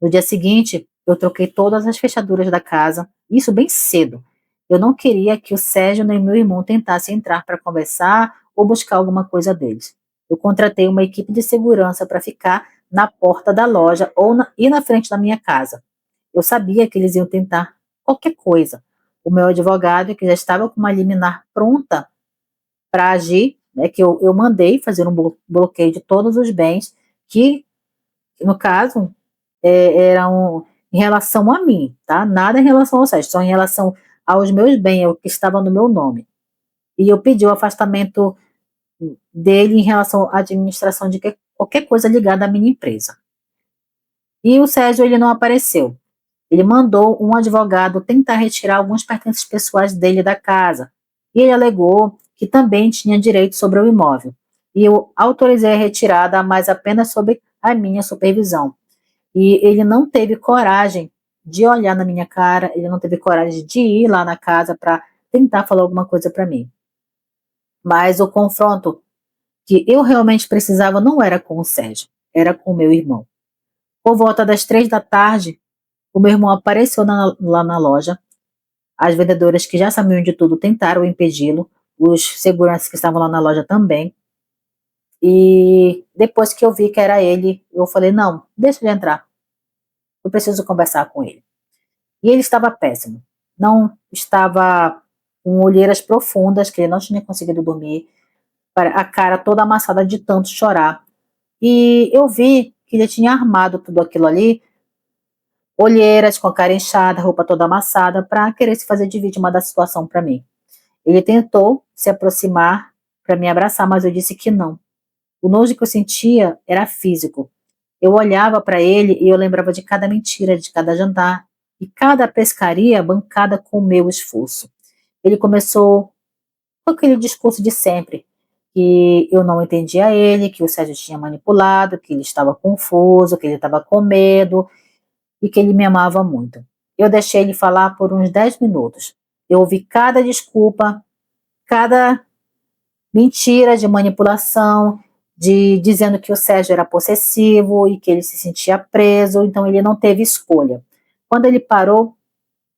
No dia seguinte, eu troquei todas as fechaduras da casa, isso bem cedo. Eu não queria que o Sérgio nem meu irmão tentassem entrar para conversar ou buscar alguma coisa deles. Eu contratei uma equipe de segurança para ficar na porta da loja e na frente da minha casa. Eu sabia que eles iam tentar qualquer coisa. O meu advogado, que já estava com uma liminar pronta para agir, né, que eu mandei fazer um bloqueio de todos os bens que, no caso, eram em relação a mim, tá? Nada em relação ao Sérgio, só em relação aos meus bens, o que estava no meu nome. E eu pedi o afastamento dele em relação à administração de qualquer coisa ligada à minha empresa. E o Sérgio, ele não apareceu. Ele mandou um advogado tentar retirar alguns pertences pessoais dele da casa. E ele alegou que também tinha direito sobre o imóvel. E eu autorizei a retirada, mas apenas sob a minha supervisão. E ele não teve coragem de olhar na minha cara, ele não teve coragem de ir lá na casa para tentar falar alguma coisa para mim. Mas o confronto que eu realmente precisava não era com o Sérgio, era com o meu irmão. Por volta das 3 da tarde, o meu irmão apareceu lá na loja. As vendedoras que já sabiam de tudo tentaram impedi-lo, os seguranças que estavam lá na loja também. E depois que eu vi que era ele, eu falei, não, deixa ele entrar. Eu preciso conversar com ele. E ele estava péssimo. Não estava com olheiras profundas, que ele não tinha conseguido dormir, a cara toda amassada de tanto chorar. E eu vi que ele tinha armado tudo aquilo ali, olheiras com a cara inchada, roupa toda amassada, para querer se fazer de vítima da situação para mim. Ele tentou se aproximar para me abraçar, mas eu disse que não. O nojo que eu sentia era físico. Eu olhava para ele e eu lembrava de cada mentira, de cada jantar, e cada pescaria bancada com o meu esforço. Ele começou com aquele discurso de sempre, que eu não entendia ele, que o Sérgio tinha manipulado, que ele estava confuso, que ele estava com medo e que ele me amava muito. Eu deixei ele falar por uns 10 minutos. Eu ouvi cada desculpa, cada mentira de manipulação, de dizendo que o Sérgio era possessivo e que ele se sentia preso, então ele não teve escolha. Quando ele parou,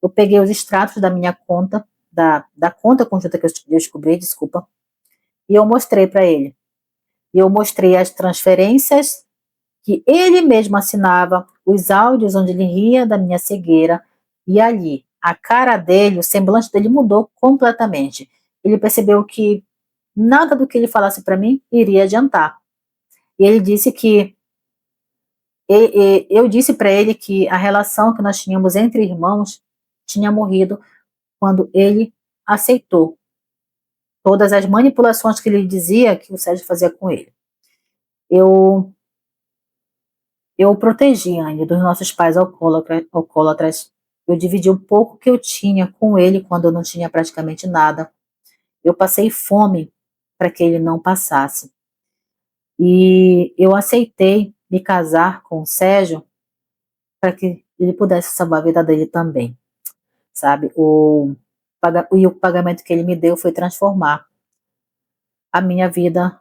eu peguei os extratos da minha conta, da conta conjunta que eu descobri, desculpa, e eu mostrei para ele. E eu mostrei as transferências que ele mesmo assinava, os áudios onde ele ria da minha cegueira, e ali, a cara dele, o semblante dele mudou completamente. Ele percebeu que nada do que ele falasse para mim iria adiantar. E ele disse que eu disse para ele que a relação que nós tínhamos entre irmãos tinha morrido quando ele aceitou todas as manipulações que ele dizia que o Sérgio fazia com ele. Eu o protegi ainda dos nossos pais alcoólatras. Eu dividi um pouco que eu tinha com ele quando eu não tinha praticamente nada. Eu passei fome para que ele não passasse. E eu aceitei me casar com o Sérgio para que ele pudesse salvar a vida dele também, sabe? E o pagamento que ele me deu foi transformar a minha vida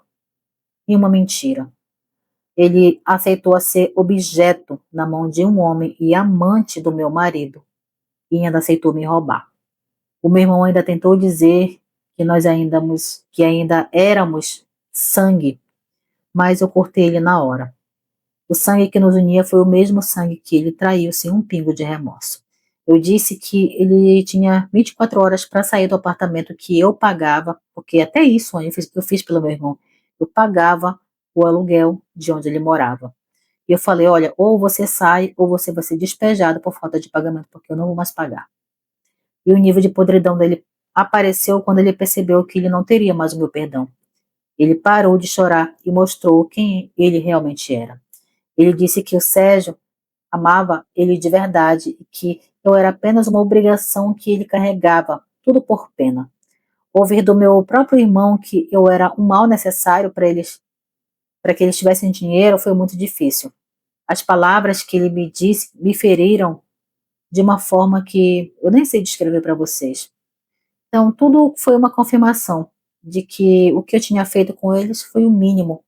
em uma mentira. Ele aceitou a ser objeto na mão de um homem e amante do meu marido, e ainda aceitou me roubar. O meu irmão ainda tentou dizer que ainda éramos sangue, mas eu cortei ele na hora. O sangue que nos unia foi o mesmo sangue que ele traiu sem um pingo de remorso. Eu disse que ele tinha 24 horas para sair do apartamento que eu pagava, porque até isso eu fiz pelo meu irmão. Eu pagava o aluguel de onde ele morava. E eu falei, olha, ou você sai ou você vai ser despejado por falta de pagamento, porque eu não vou mais pagar. E o nível de podridão dele apareceu quando ele percebeu que ele não teria mais o meu perdão. Ele parou de chorar e mostrou quem ele realmente era. Ele disse que o Sérgio amava ele de verdade e que eu era apenas uma obrigação que ele carregava, tudo por pena. Ouvir do meu próprio irmão que eu era um mal necessário para que eles tivessem dinheiro, foi muito difícil. As palavras que ele me disse me feriram de uma forma que eu nem sei descrever para vocês. Então, tudo foi uma confirmação de que o que eu tinha feito com eles foi o mínimo,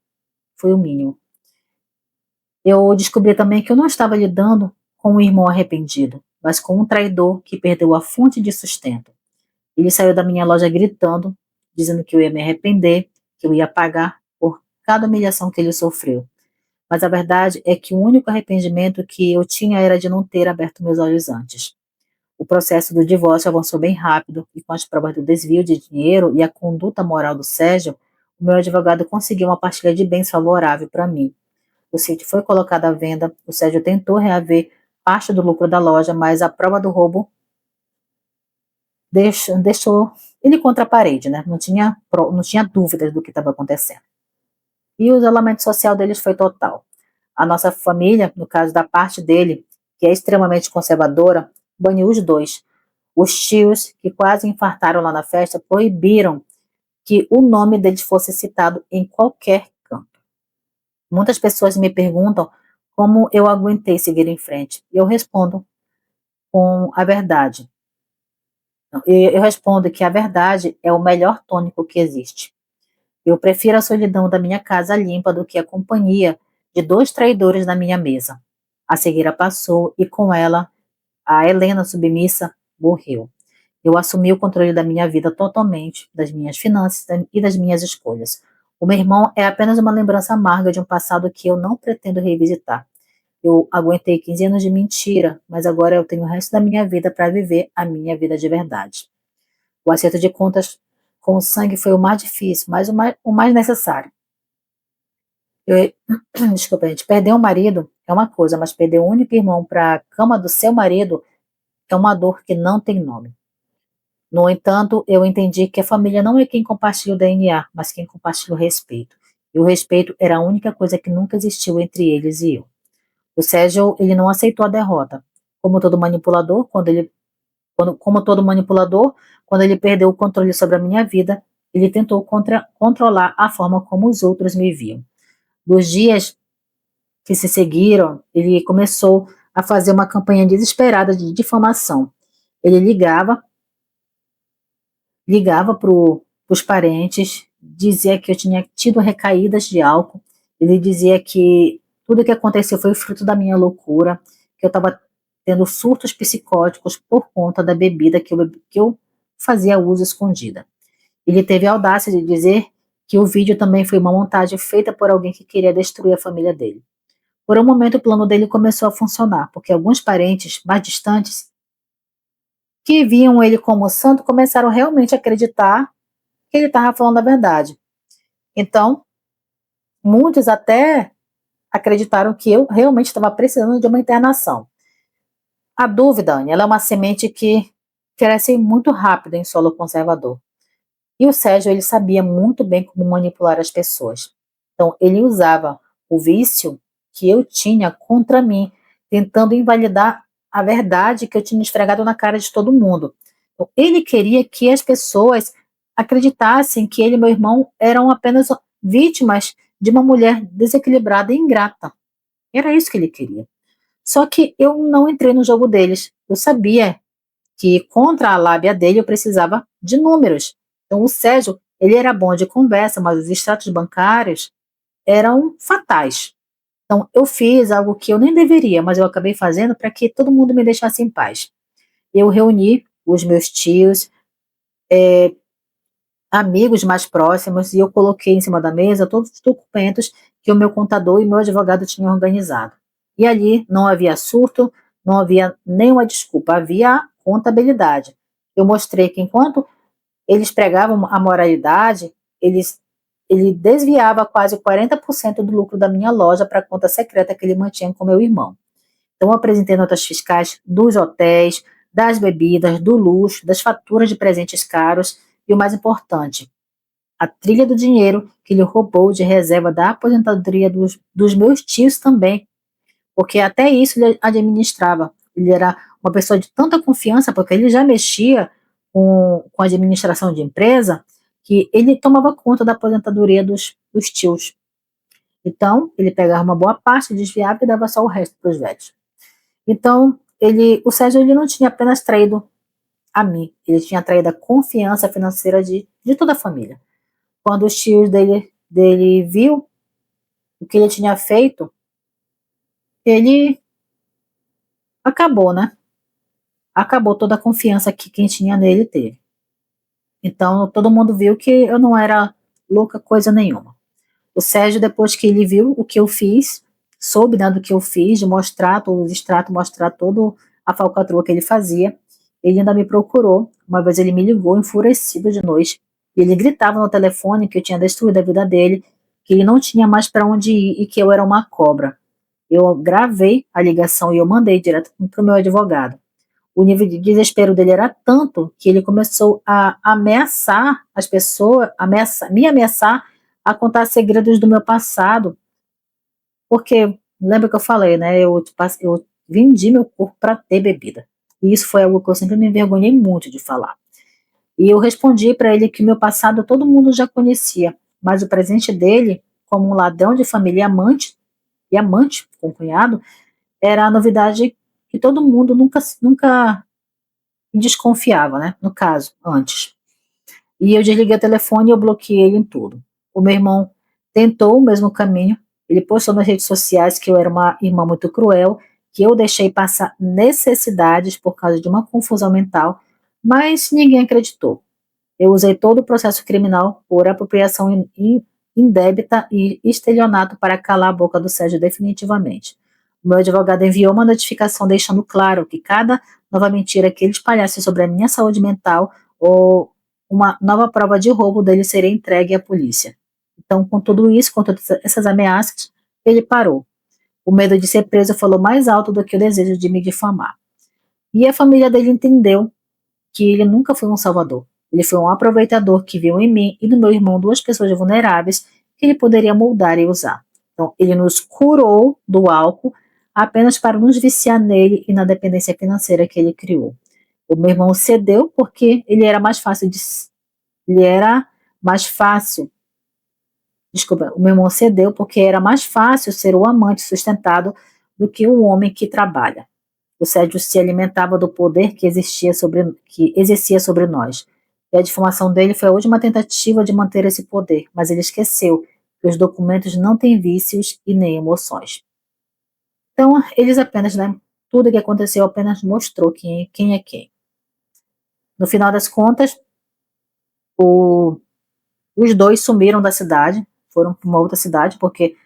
foi o mínimo. Eu descobri também que eu não estava lidando com um irmão arrependido, mas com um traidor que perdeu a fonte de sustento. Ele saiu da minha loja gritando, dizendo que eu ia me arrepender, que eu ia pagar por cada humilhação que ele sofreu. Mas a verdade é que o único arrependimento que eu tinha era de não ter aberto meus olhos antes. O processo do divórcio avançou bem rápido e com as provas do desvio de dinheiro e a conduta moral do Sérgio, o meu advogado conseguiu uma partilha de bens favorável para mim. O sítio foi colocado à venda, o Sérgio tentou reaver parte do lucro da loja, mas a prova do roubo deixou ele contra a parede, né? Não tinha dúvidas do que estava acontecendo. E o isolamento social deles foi total. A nossa família, no caso da parte dele, que é extremamente conservadora, baniu os dois. Os tios, que quase infartaram lá na festa, proibiram que o nome deles fosse citado em qualquer canto. Muitas pessoas me perguntam como eu aguentei seguir em frente. E eu respondo com a verdade. Eu respondo que a verdade é o melhor tônico que existe. Eu prefiro a solidão da minha casa limpa do que a companhia de dois traidores na minha mesa. A cegueira passou e com ela a Helena submissa morreu. Eu assumi o controle da minha vida totalmente, das minhas finanças e das minhas escolhas. O meu irmão é apenas uma lembrança amarga de um passado que eu não pretendo revisitar. Eu aguentei 15 anos de mentira, mas agora eu tenho o resto da minha vida para viver a minha vida de verdade. O acerto de contas com o sangue foi o mais difícil, mas o mais necessário. Eu, desculpa, gente, perder um marido é uma coisa, mas perder o único irmão para a cama do seu marido é uma dor que não tem nome. No entanto, eu entendi que a família não é quem compartilha o DNA, mas quem compartilha o respeito. E o respeito era a única coisa que nunca existiu entre eles e eu. O Sérgio, ele não aceitou a derrota. Como todo manipulador, como todo manipulador, quando ele perdeu o controle sobre a minha vida, ele tentou controlar a forma como os outros me viam. Dos dias que se seguiram, ele começou a fazer uma campanha desesperada de difamação. Ele ligava para os parentes, dizia que eu tinha tido recaídas de álcool, ele dizia que tudo o que aconteceu foi fruto da minha loucura, que eu estava tendo surtos psicóticos por conta da bebida que eu fazia uso escondida. Ele teve a audácia de dizer que o vídeo também foi uma montagem feita por alguém que queria destruir a família dele. Por um momento, o plano dele começou a funcionar, porque alguns parentes mais distantes, que viam ele como santo, começaram realmente a acreditar que ele estava falando a verdade. Então, muitos até acreditaram que eu realmente estava precisando de uma internação. A dúvida, Anne, ela é uma semente que cresce muito rápido em solo conservador. E o Sérgio, ele sabia muito bem como manipular as pessoas. Então, ele usava o vício que eu tinha contra mim, tentando invalidar a verdade que eu tinha esfregado na cara de todo mundo. Então, ele queria que as pessoas acreditassem que ele e meu irmão eram apenas vítimas de uma mulher desequilibrada e ingrata. Era isso que ele queria. Só que eu não entrei no jogo deles. Eu sabia que contra a lábia dele eu precisava de números. Então o Sérgio, ele era bom de conversa, mas os extratos bancários eram fatais. Então eu fiz algo que eu nem deveria, mas eu acabei fazendo para que todo mundo me deixasse em paz. Eu reuni os meus tios, amigos mais próximos, e eu coloquei em cima da mesa todos os documentos que o meu contador e meu advogado tinham organizado. E ali não havia surto, não havia nenhuma desculpa, havia contabilidade. Eu mostrei que enquanto eles pregavam a moralidade, ele desviava quase 40% do lucro da minha loja para a conta secreta que ele mantinha com meu irmão. Então, eu apresentei notas fiscais dos hotéis, das bebidas, do luxo, das faturas de presentes caros e o mais importante, a trilha do dinheiro que ele roubou de reserva da aposentadoria dos meus tios também, porque até isso ele administrava. Ele era uma pessoa de tanta confiança, porque ele já mexia com a administração de empresa, que ele tomava conta da aposentadoria dos tios. Então, ele pegava uma boa parte, desviava e dava só o resto para os velhos. Então, o Sérgio, ele não tinha apenas traído a mim, ele tinha traído a confiança financeira de toda a família. Quando os tios dele viu o que ele tinha feito, ele acabou, né? Acabou toda a confiança que quem tinha nele teve. Então, todo mundo viu que eu não era louca coisa nenhuma. O Sérgio, depois que ele viu o que eu fiz, soube, né, do que eu fiz, de mostrar todos os extratos, mostrar toda a falcatrua que ele fazia, ele ainda me procurou. Uma vez ele me ligou, enfurecido de noite, e ele gritava no telefone que eu tinha destruído a vida dele, que ele não tinha mais para onde ir e que eu era uma cobra. Eu gravei a ligação e eu mandei direto para o meu advogado. O nível de desespero dele era tanto que ele começou a ameaçar as pessoas, me ameaçar a contar segredos do meu passado, porque lembra que eu falei, né? Eu vendi meu corpo para ter bebida. E isso foi algo que eu sempre me envergonhei muito de falar. E eu respondi para ele que meu passado todo mundo já conhecia, mas o presente dele, como um ladrão de família e amante com cunhado, era a novidade que todo mundo nunca desconfiava, né? No caso, antes. E eu desliguei o telefone e eu bloqueei ele em tudo. O meu irmão tentou o mesmo caminho. Ele postou nas redes sociais que eu era uma irmã muito cruel, que eu deixei passar necessidades por causa de uma confusão mental, mas ninguém acreditou. Eu usei todo o processo criminal por apropriação indébita e estelionato para calar a boca do Sérgio definitivamente. O meu advogado enviou uma notificação deixando claro que cada nova mentira que ele espalhasse sobre a minha saúde mental ou uma nova prova de roubo dele seria entregue à polícia. Então, com tudo isso, com todas essas ameaças, ele parou. O medo de ser preso falou mais alto do que o desejo de me difamar. E a família dele entendeu que ele nunca foi um salvador. Ele foi um aproveitador que viu em mim e no meu irmão duas pessoas vulneráveis que ele poderia moldar e usar. Então, ele nos curou do álcool apenas para nos viciar nele e na dependência financeira que ele criou. O meu irmão cedeu porque ele era mais fácil. Desculpa, o meu irmão cedeu porque era mais fácil ser o amante sustentado do que o homem que trabalha. O Sérgio se alimentava do poder que exercia sobre nós. E a difamação dele foi a última tentativa de manter esse poder, mas ele esqueceu que os documentos não têm vícios e nem emoções. Então, eles apenas, né, tudo o que aconteceu apenas mostrou quem é quem. No final das contas, os dois sumiram da cidade, foram para uma outra cidade, porque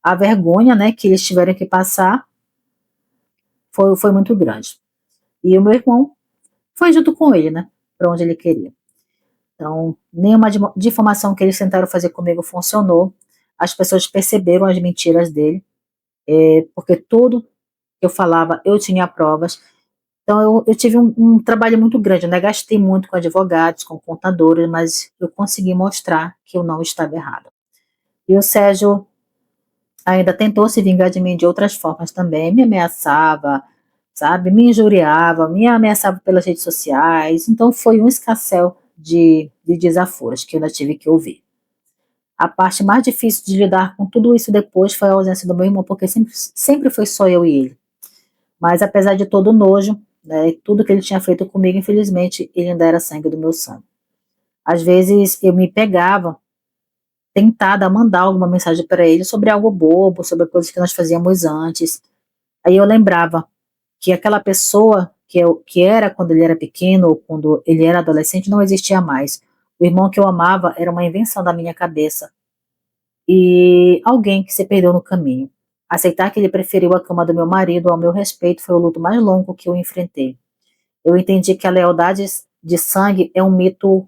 a vergonha, né, que eles tiveram que passar foi muito grande. E o meu irmão foi junto com ele, né, para onde ele queria. Então, nenhuma difamação que eles tentaram fazer comigo funcionou. As pessoas perceberam as mentiras dele, porque tudo que eu falava, eu tinha provas. Então, eu tive um trabalho muito grande, né? Gastei muito com advogados, com contadores, mas eu consegui mostrar que eu não estava errada. E o Sérgio ainda tentou se vingar de mim de outras formas também, me ameaçava, sabe? Me injuriava, me ameaçava pelas redes sociais. Então, foi um escarcéu de desaforos que eu ainda tive que ouvir. A parte mais difícil de lidar com tudo isso depois foi a ausência do meu irmão, porque sempre foi só eu e ele. Mas apesar de todo o nojo, né, tudo que ele tinha feito comigo, infelizmente, ele ainda era sangue do meu sangue. Às vezes eu me pegava, tentada a mandar alguma mensagem para ele sobre algo bobo, sobre coisas que nós fazíamos antes. Aí eu lembrava que aquela pessoa que era quando ele era pequeno ou quando ele era adolescente não existia mais. O irmão que eu amava era uma invenção da minha cabeça e alguém que se perdeu no caminho. Aceitar que ele preferiu a cama do meu marido ao meu respeito foi o luto mais longo que eu enfrentei. Eu entendi que a lealdade de sangue é um mito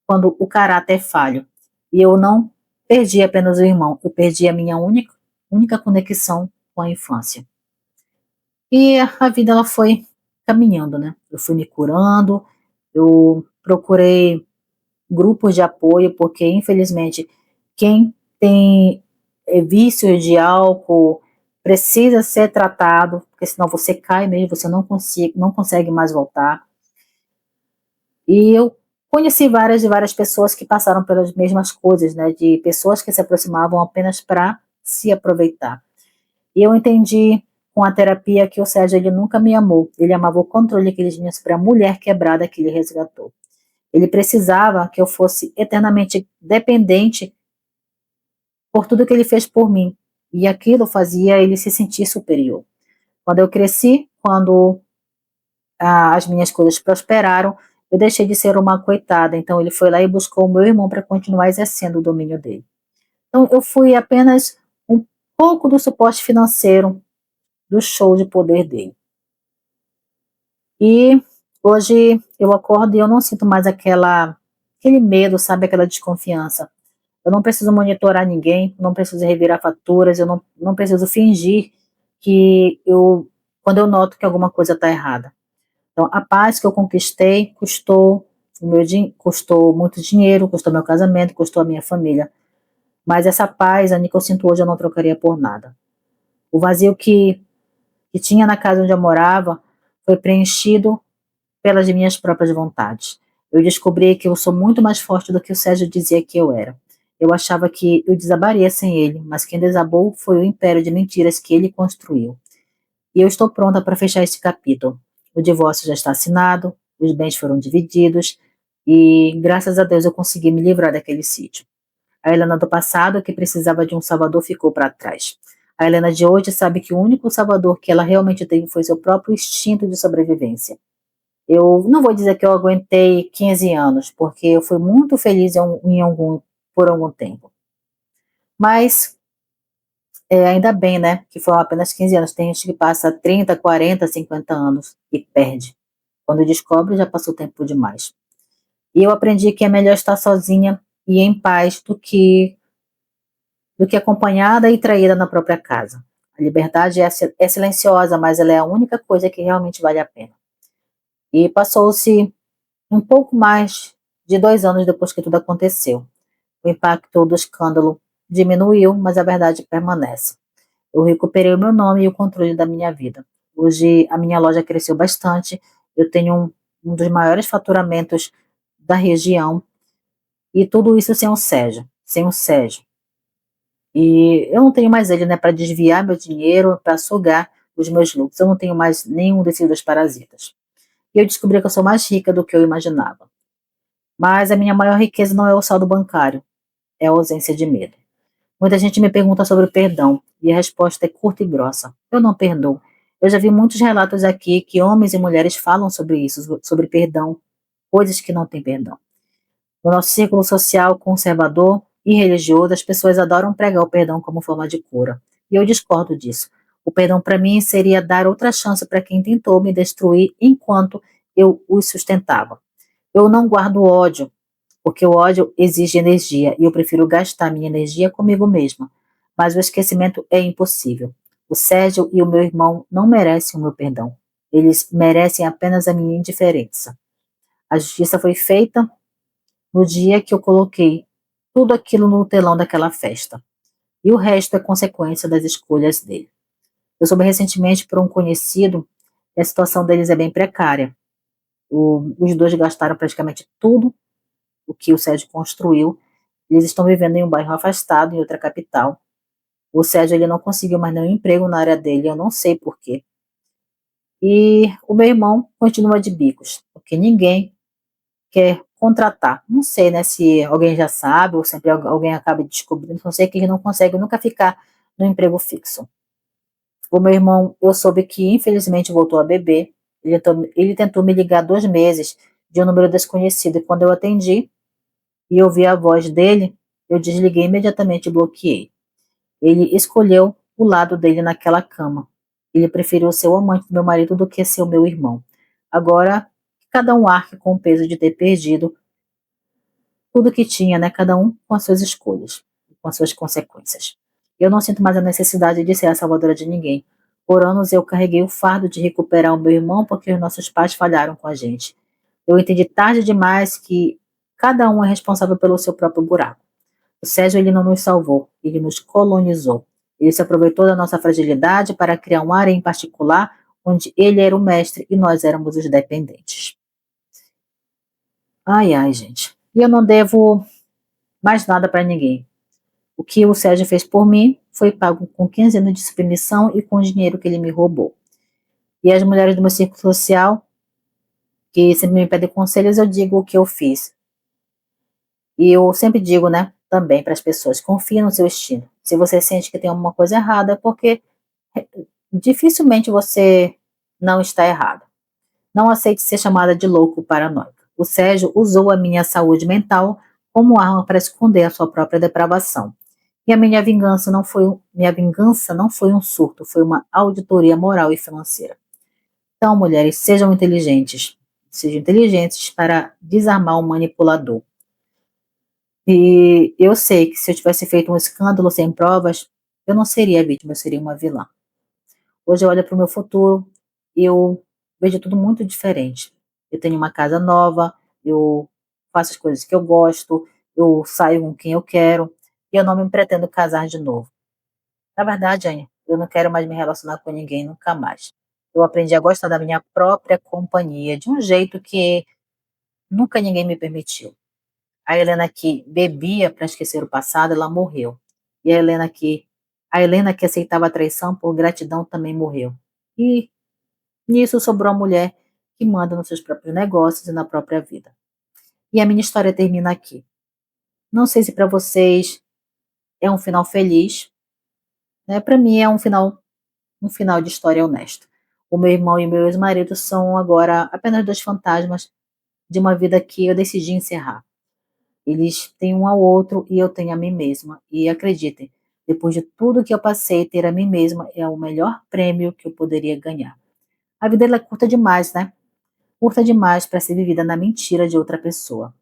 quando o caráter é falho. E eu não perdi apenas o irmão, eu perdi a minha única conexão com a infância. E a vida ela foi caminhando, né? Eu fui me curando, eu procurei grupos de apoio, porque infelizmente quem tem vícios de álcool precisa ser tratado, porque senão você cai mesmo, você não consegue mais voltar. E eu conheci várias e várias pessoas que passaram pelas mesmas coisas, né? De pessoas que se aproximavam apenas para se aproveitar. E eu entendi com a terapia que o Sérgio ele nunca me amou, ele amava o controle que ele tinha sobre a mulher quebrada que ele resgatou. Ele precisava que eu fosse eternamente dependente por tudo que ele fez por mim. E aquilo fazia ele se sentir superior. Quando eu cresci, quando as minhas coisas prosperaram, eu deixei de ser uma coitada. Então ele foi lá e buscou o meu irmão para continuar exercendo o domínio dele. Então eu fui apenas um pouco do suporte financeiro do show de poder dele. E hoje eu acordo e eu não sinto mais aquele medo, sabe, aquela desconfiança. Eu não preciso monitorar ninguém, não preciso revirar faturas, eu não preciso fingir que quando eu noto que alguma coisa está errada. Então, a paz que eu conquistei custou muito dinheiro, custou meu casamento, custou a minha família. Mas essa paz, a que eu sinto hoje, eu não trocaria por nada. O vazio que tinha na casa onde eu morava foi preenchido pelas minhas próprias vontades. Eu descobri que eu sou muito mais forte do que o Sérgio dizia que eu era. Eu achava que eu desabaria sem ele, mas quem desabou foi o império de mentiras que ele construiu. E eu estou pronta para fechar este capítulo. O divórcio já está assinado, os bens foram divididos e, graças a Deus, eu consegui me livrar daquele sítio. A Helena do passado, que precisava de um salvador, ficou para trás. A Helena de hoje sabe que o único salvador que ela realmente teve foi seu próprio instinto de sobrevivência. Eu não vou dizer que eu aguentei 15 anos, porque eu fui muito feliz por algum tempo. Mas ainda bem, né, que foram apenas 15 anos. Tem gente que passa 30, 40, 50 anos e perde. Quando descobre, já passou tempo demais. E eu aprendi que é melhor estar sozinha e em paz do que acompanhada e traída na própria casa. A liberdade é silenciosa, mas ela é a única coisa que realmente vale a pena. E passou-se um pouco mais de 2 anos depois que tudo aconteceu. O impacto do escândalo diminuiu, mas a verdade permanece. Eu recuperei o meu nome e o controle da minha vida. Hoje a minha loja cresceu bastante, eu tenho um dos maiores faturamentos da região, e tudo isso sem o Sérgio. E eu não tenho mais ele, né, para desviar meu dinheiro, para sugar os meus lucros. Eu não tenho mais nenhum desses dois parasitas. E eu descobri que eu sou mais rica do que eu imaginava. Mas a minha maior riqueza não é o saldo bancário, é a ausência de medo. Muita gente me pergunta sobre o perdão, e a resposta é curta e grossa. Eu não perdoo. Eu já vi muitos relatos aqui que homens e mulheres falam sobre isso, sobre perdão, coisas que não têm perdão. No nosso círculo social conservador e religioso, as pessoas adoram pregar o perdão como forma de cura. E eu discordo disso. O perdão para mim seria dar outra chance para quem tentou me destruir enquanto eu os sustentava. Eu não guardo ódio, porque o ódio exige energia e eu prefiro gastar minha energia comigo mesma. Mas o esquecimento é impossível. O Sérgio e o meu irmão não merecem o meu perdão. Eles merecem apenas a minha indiferença. A justiça foi feita no dia que eu coloquei tudo aquilo no telão daquela festa. E o resto é consequência das escolhas dele. Eu soube recentemente por um conhecido que a situação deles é bem precária. Os dois gastaram praticamente tudo o que o Sérgio construiu. Eles estão vivendo em um bairro afastado, em outra capital. O Sérgio ele não conseguiu mais nenhum emprego na área dele, eu não sei porquê. E o meu irmão continua de bicos, porque ninguém quer contratar. Não sei, né, se alguém já sabe, ou sempre alguém acaba descobrindo, não sei que ele não consegue nunca ficar no emprego fixo. O meu irmão, eu soube que infelizmente voltou a beber. Ele tentou me ligar 2 meses de um número desconhecido, e quando eu atendi e ouvi a voz dele, eu desliguei imediatamente e bloqueei. Ele escolheu o lado dele naquela cama. Ele preferiu ser o amante do meu marido do que ser o meu irmão. Agora, cada um arque com o peso de ter perdido tudo que tinha, né? Cada um com as suas escolhas, com as suas consequências. Eu não sinto mais a necessidade de ser a salvadora de ninguém. Por anos eu carreguei o fardo de recuperar o meu irmão porque os nossos pais falharam com a gente. Eu entendi tarde demais que cada um é responsável pelo seu próprio buraco. O Sérgio ele não nos salvou, ele nos colonizou. Ele se aproveitou da nossa fragilidade para criar um área em particular onde ele era o mestre e nós éramos os dependentes. Ai, ai, gente. E eu não devo mais nada para ninguém. O que o Sérgio fez por mim foi pago com 15 anos de submissão e com o dinheiro que ele me roubou. E as mulheres do meu círculo social que sempre me pedem conselhos, eu digo o que eu fiz. E eu sempre digo, né, também para as pessoas, confie no seu instinto. Se você sente que tem alguma coisa errada, é porque eh, dificilmente você não está errado. Não aceite ser chamada de louco ou paranoico. O Sérgio usou a minha saúde mental como arma para esconder a sua própria depravação. E a minha vingança não foi um surto, foi uma auditoria moral e financeira. Então, mulheres, sejam inteligentes para desarmar o manipulador. E eu sei que se eu tivesse feito um escândalo sem provas, eu não seria vítima, eu seria uma vilã. Hoje eu olho para o meu futuro e eu vejo tudo muito diferente. Eu tenho uma casa nova, eu faço as coisas que eu gosto, eu saio com quem eu quero e eu não me pretendo casar de novo. Na verdade, Anne, eu não quero mais me relacionar com ninguém nunca mais. Eu aprendi a gostar da minha própria companhia de um jeito que nunca ninguém me permitiu. A Helena que bebia para esquecer o passado, ela morreu. E a Helena que aceitava a traição por gratidão também morreu. E nisso sobrou a mulher que manda nos seus próprios negócios e na própria vida. E a minha história termina aqui. Não sei se para vocês é um final feliz, né? Para mim é um final de história honesto. O meu irmão e o meu ex-marido são agora apenas dois fantasmas de uma vida que eu decidi encerrar. Eles têm um ao outro e eu tenho a mim mesma. E acreditem, depois de tudo que eu passei, ter a mim mesma é o melhor prêmio que eu poderia ganhar. A vida ela é curta demais, né? Curta demais para ser vivida na mentira de outra pessoa.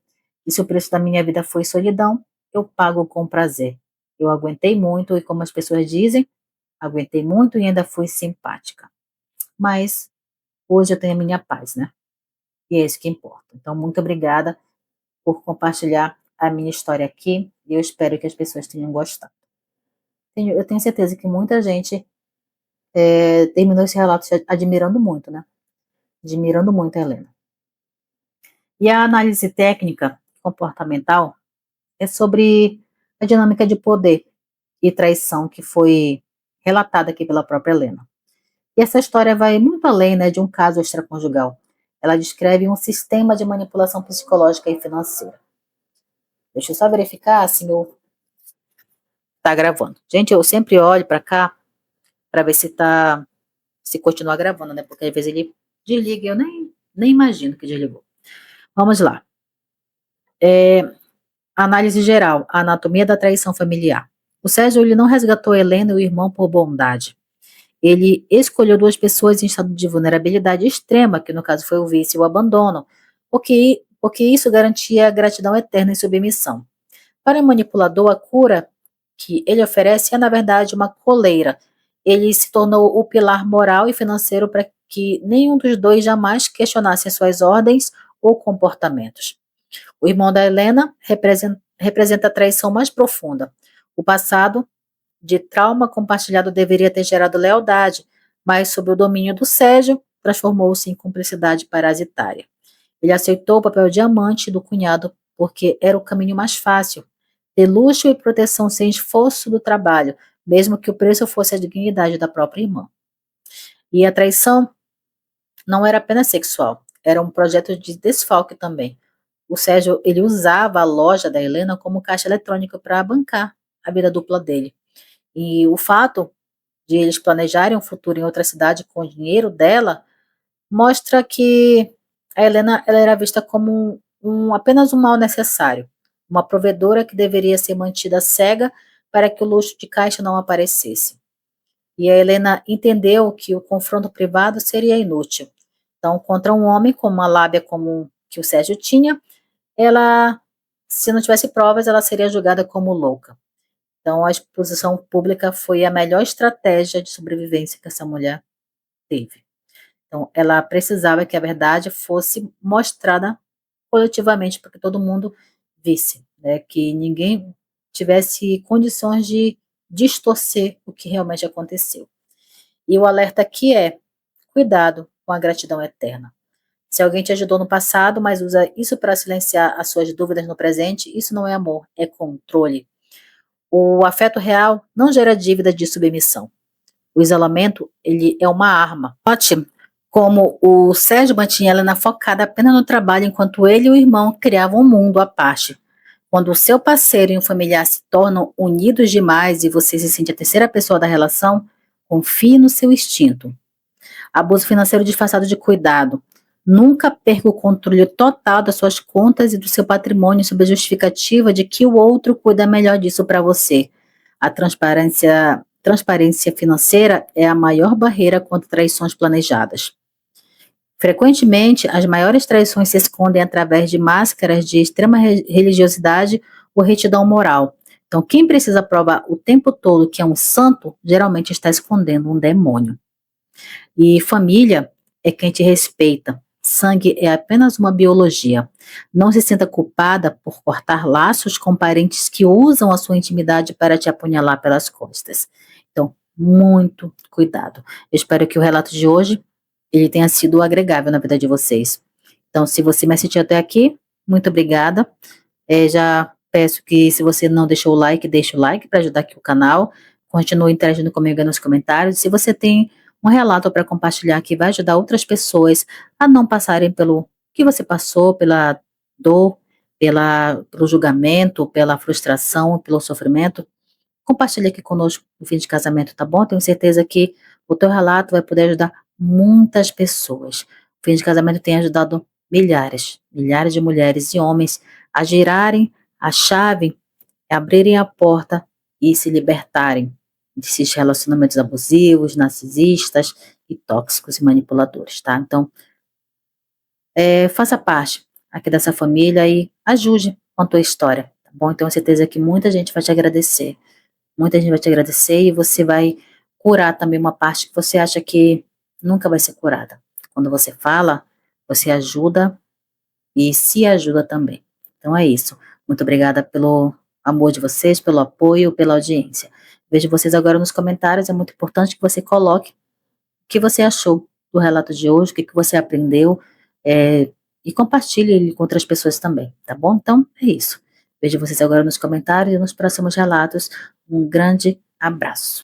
E se o preço da minha vida foi solidão, eu pago com prazer. Eu aguentei muito e, como as pessoas dizem, aguentei muito e ainda fui simpática. Mas hoje eu tenho a minha paz, né? E é isso que importa. Então, muito obrigada por compartilhar a minha história aqui e eu espero que as pessoas tenham gostado. Eu tenho certeza que muita gente terminou esse relato admirando muito, né? Admirando muito a Helena. E a análise técnica comportamental é sobre a dinâmica de poder e traição que foi relatada aqui pela própria Helena. E essa história vai muito além, né, de um caso extraconjugal. Ela descreve um sistema de manipulação psicológica e financeira. Deixa eu só verificar se meu tá gravando. Gente, eu sempre olho para cá para ver se continua gravando, né? Porque às vezes ele desliga, e eu nem imagino que desligou. Vamos lá. Análise geral, a anatomia da traição familiar. O Sérgio ele não resgatou Helena e o irmão por bondade. Ele escolheu duas pessoas em estado de vulnerabilidade extrema, que no caso foi o vício e o abandono, porque isso garantia gratidão eterna e submissão. Para o manipulador, a cura que ele oferece é, na verdade, uma coleira. Ele se tornou o pilar moral e financeiro para que nenhum dos dois jamais questionasse suas ordens ou comportamentos. O irmão da Helena representa a traição mais profunda. O passado de trauma compartilhado deveria ter gerado lealdade, mas sob o domínio do Sérgio, transformou-se em cumplicidade parasitária. Ele aceitou o papel de amante do cunhado porque era o caminho mais fácil, ter luxo e proteção sem esforço do trabalho, mesmo que o preço fosse a dignidade da própria irmã. E a traição não era apenas sexual, era um projeto de desfalque também. O Sérgio, ele usava a loja da Helena como caixa eletrônica para bancar a vida dupla dele. E o fato de eles planejarem um futuro em outra cidade com o dinheiro dela mostra que a Helena ela era vista como apenas um mal necessário, uma provedora que deveria ser mantida cega para que o luxo de caixa não aparecesse. E a Helena entendeu que o confronto privado seria inútil. Então, contra um homem com uma lábia como que o Sérgio tinha, ela, se não tivesse provas, ela seria julgada como louca. Então, a exposição pública foi a melhor estratégia de sobrevivência que essa mulher teve. Então, ela precisava que a verdade fosse mostrada coletivamente para que todo mundo visse, né, que ninguém tivesse condições de distorcer o que realmente aconteceu. E o alerta aqui é: cuidado com a gratidão eterna. Se alguém te ajudou no passado, mas usa isso para silenciar as suas dúvidas no presente, isso não é amor, é controle. O afeto real não gera dívida de submissão. O isolamento, ele é uma arma. Note como o Sérgio mantinha Helena focada apenas no trabalho enquanto ele e o irmão criavam um mundo à parte. Quando o seu parceiro e um familiar se tornam unidos demais e você se sente a terceira pessoa da relação, confie no seu instinto. Abuso financeiro disfarçado de cuidado. Nunca perca o controle total das suas contas e do seu patrimônio sob a justificativa de que o outro cuida melhor disso para você. A transparência financeira é a maior barreira contra traições planejadas. Frequentemente, as maiores traições se escondem através de máscaras de extrema religiosidade ou retidão moral. Então, quem precisa provar o tempo todo que é um santo, geralmente está escondendo um demônio. E família é quem te respeita. Sangue é apenas uma biologia. Não se sinta culpada por cortar laços com parentes que usam a sua intimidade para te apunhalar pelas costas. Então, muito cuidado. Eu espero que o relato de hoje ele tenha sido agregável na vida de vocês. Então, se você me assistiu até aqui, muito obrigada. Já peço que, se você não deixou o like, deixe o like para ajudar aqui o canal. Continue interagindo comigo aí nos comentários. Se você tem um relato para compartilhar que vai ajudar outras pessoas a não passarem pelo que você passou, pela dor, pelo julgamento, pela frustração, pelo sofrimento, compartilhe aqui conosco no fim de casamento, tá bom? Tenho certeza que o teu relato vai poder ajudar muitas pessoas. O fim de casamento tem ajudado milhares de mulheres e homens a girarem a chave, a abrirem a porta e se libertarem desses relacionamentos abusivos, narcisistas e tóxicos e manipuladores, tá? Então, faça parte aqui dessa família e ajude com a tua história, tá bom? Então, tenho certeza que muita gente vai te agradecer. Muita gente vai te agradecer e você vai curar também uma parte que você acha que nunca vai ser curada. Quando você fala, você ajuda e se ajuda também. Então é isso. Muito obrigada pelo amor de vocês, pelo apoio, pela audiência. Vejo vocês agora nos comentários. É muito importante que você coloque o que você achou do relato de hoje, o que você aprendeu, e compartilhe ele com outras pessoas também, tá bom? Então é isso. Vejo vocês agora nos comentários e nos próximos relatos. Um grande abraço.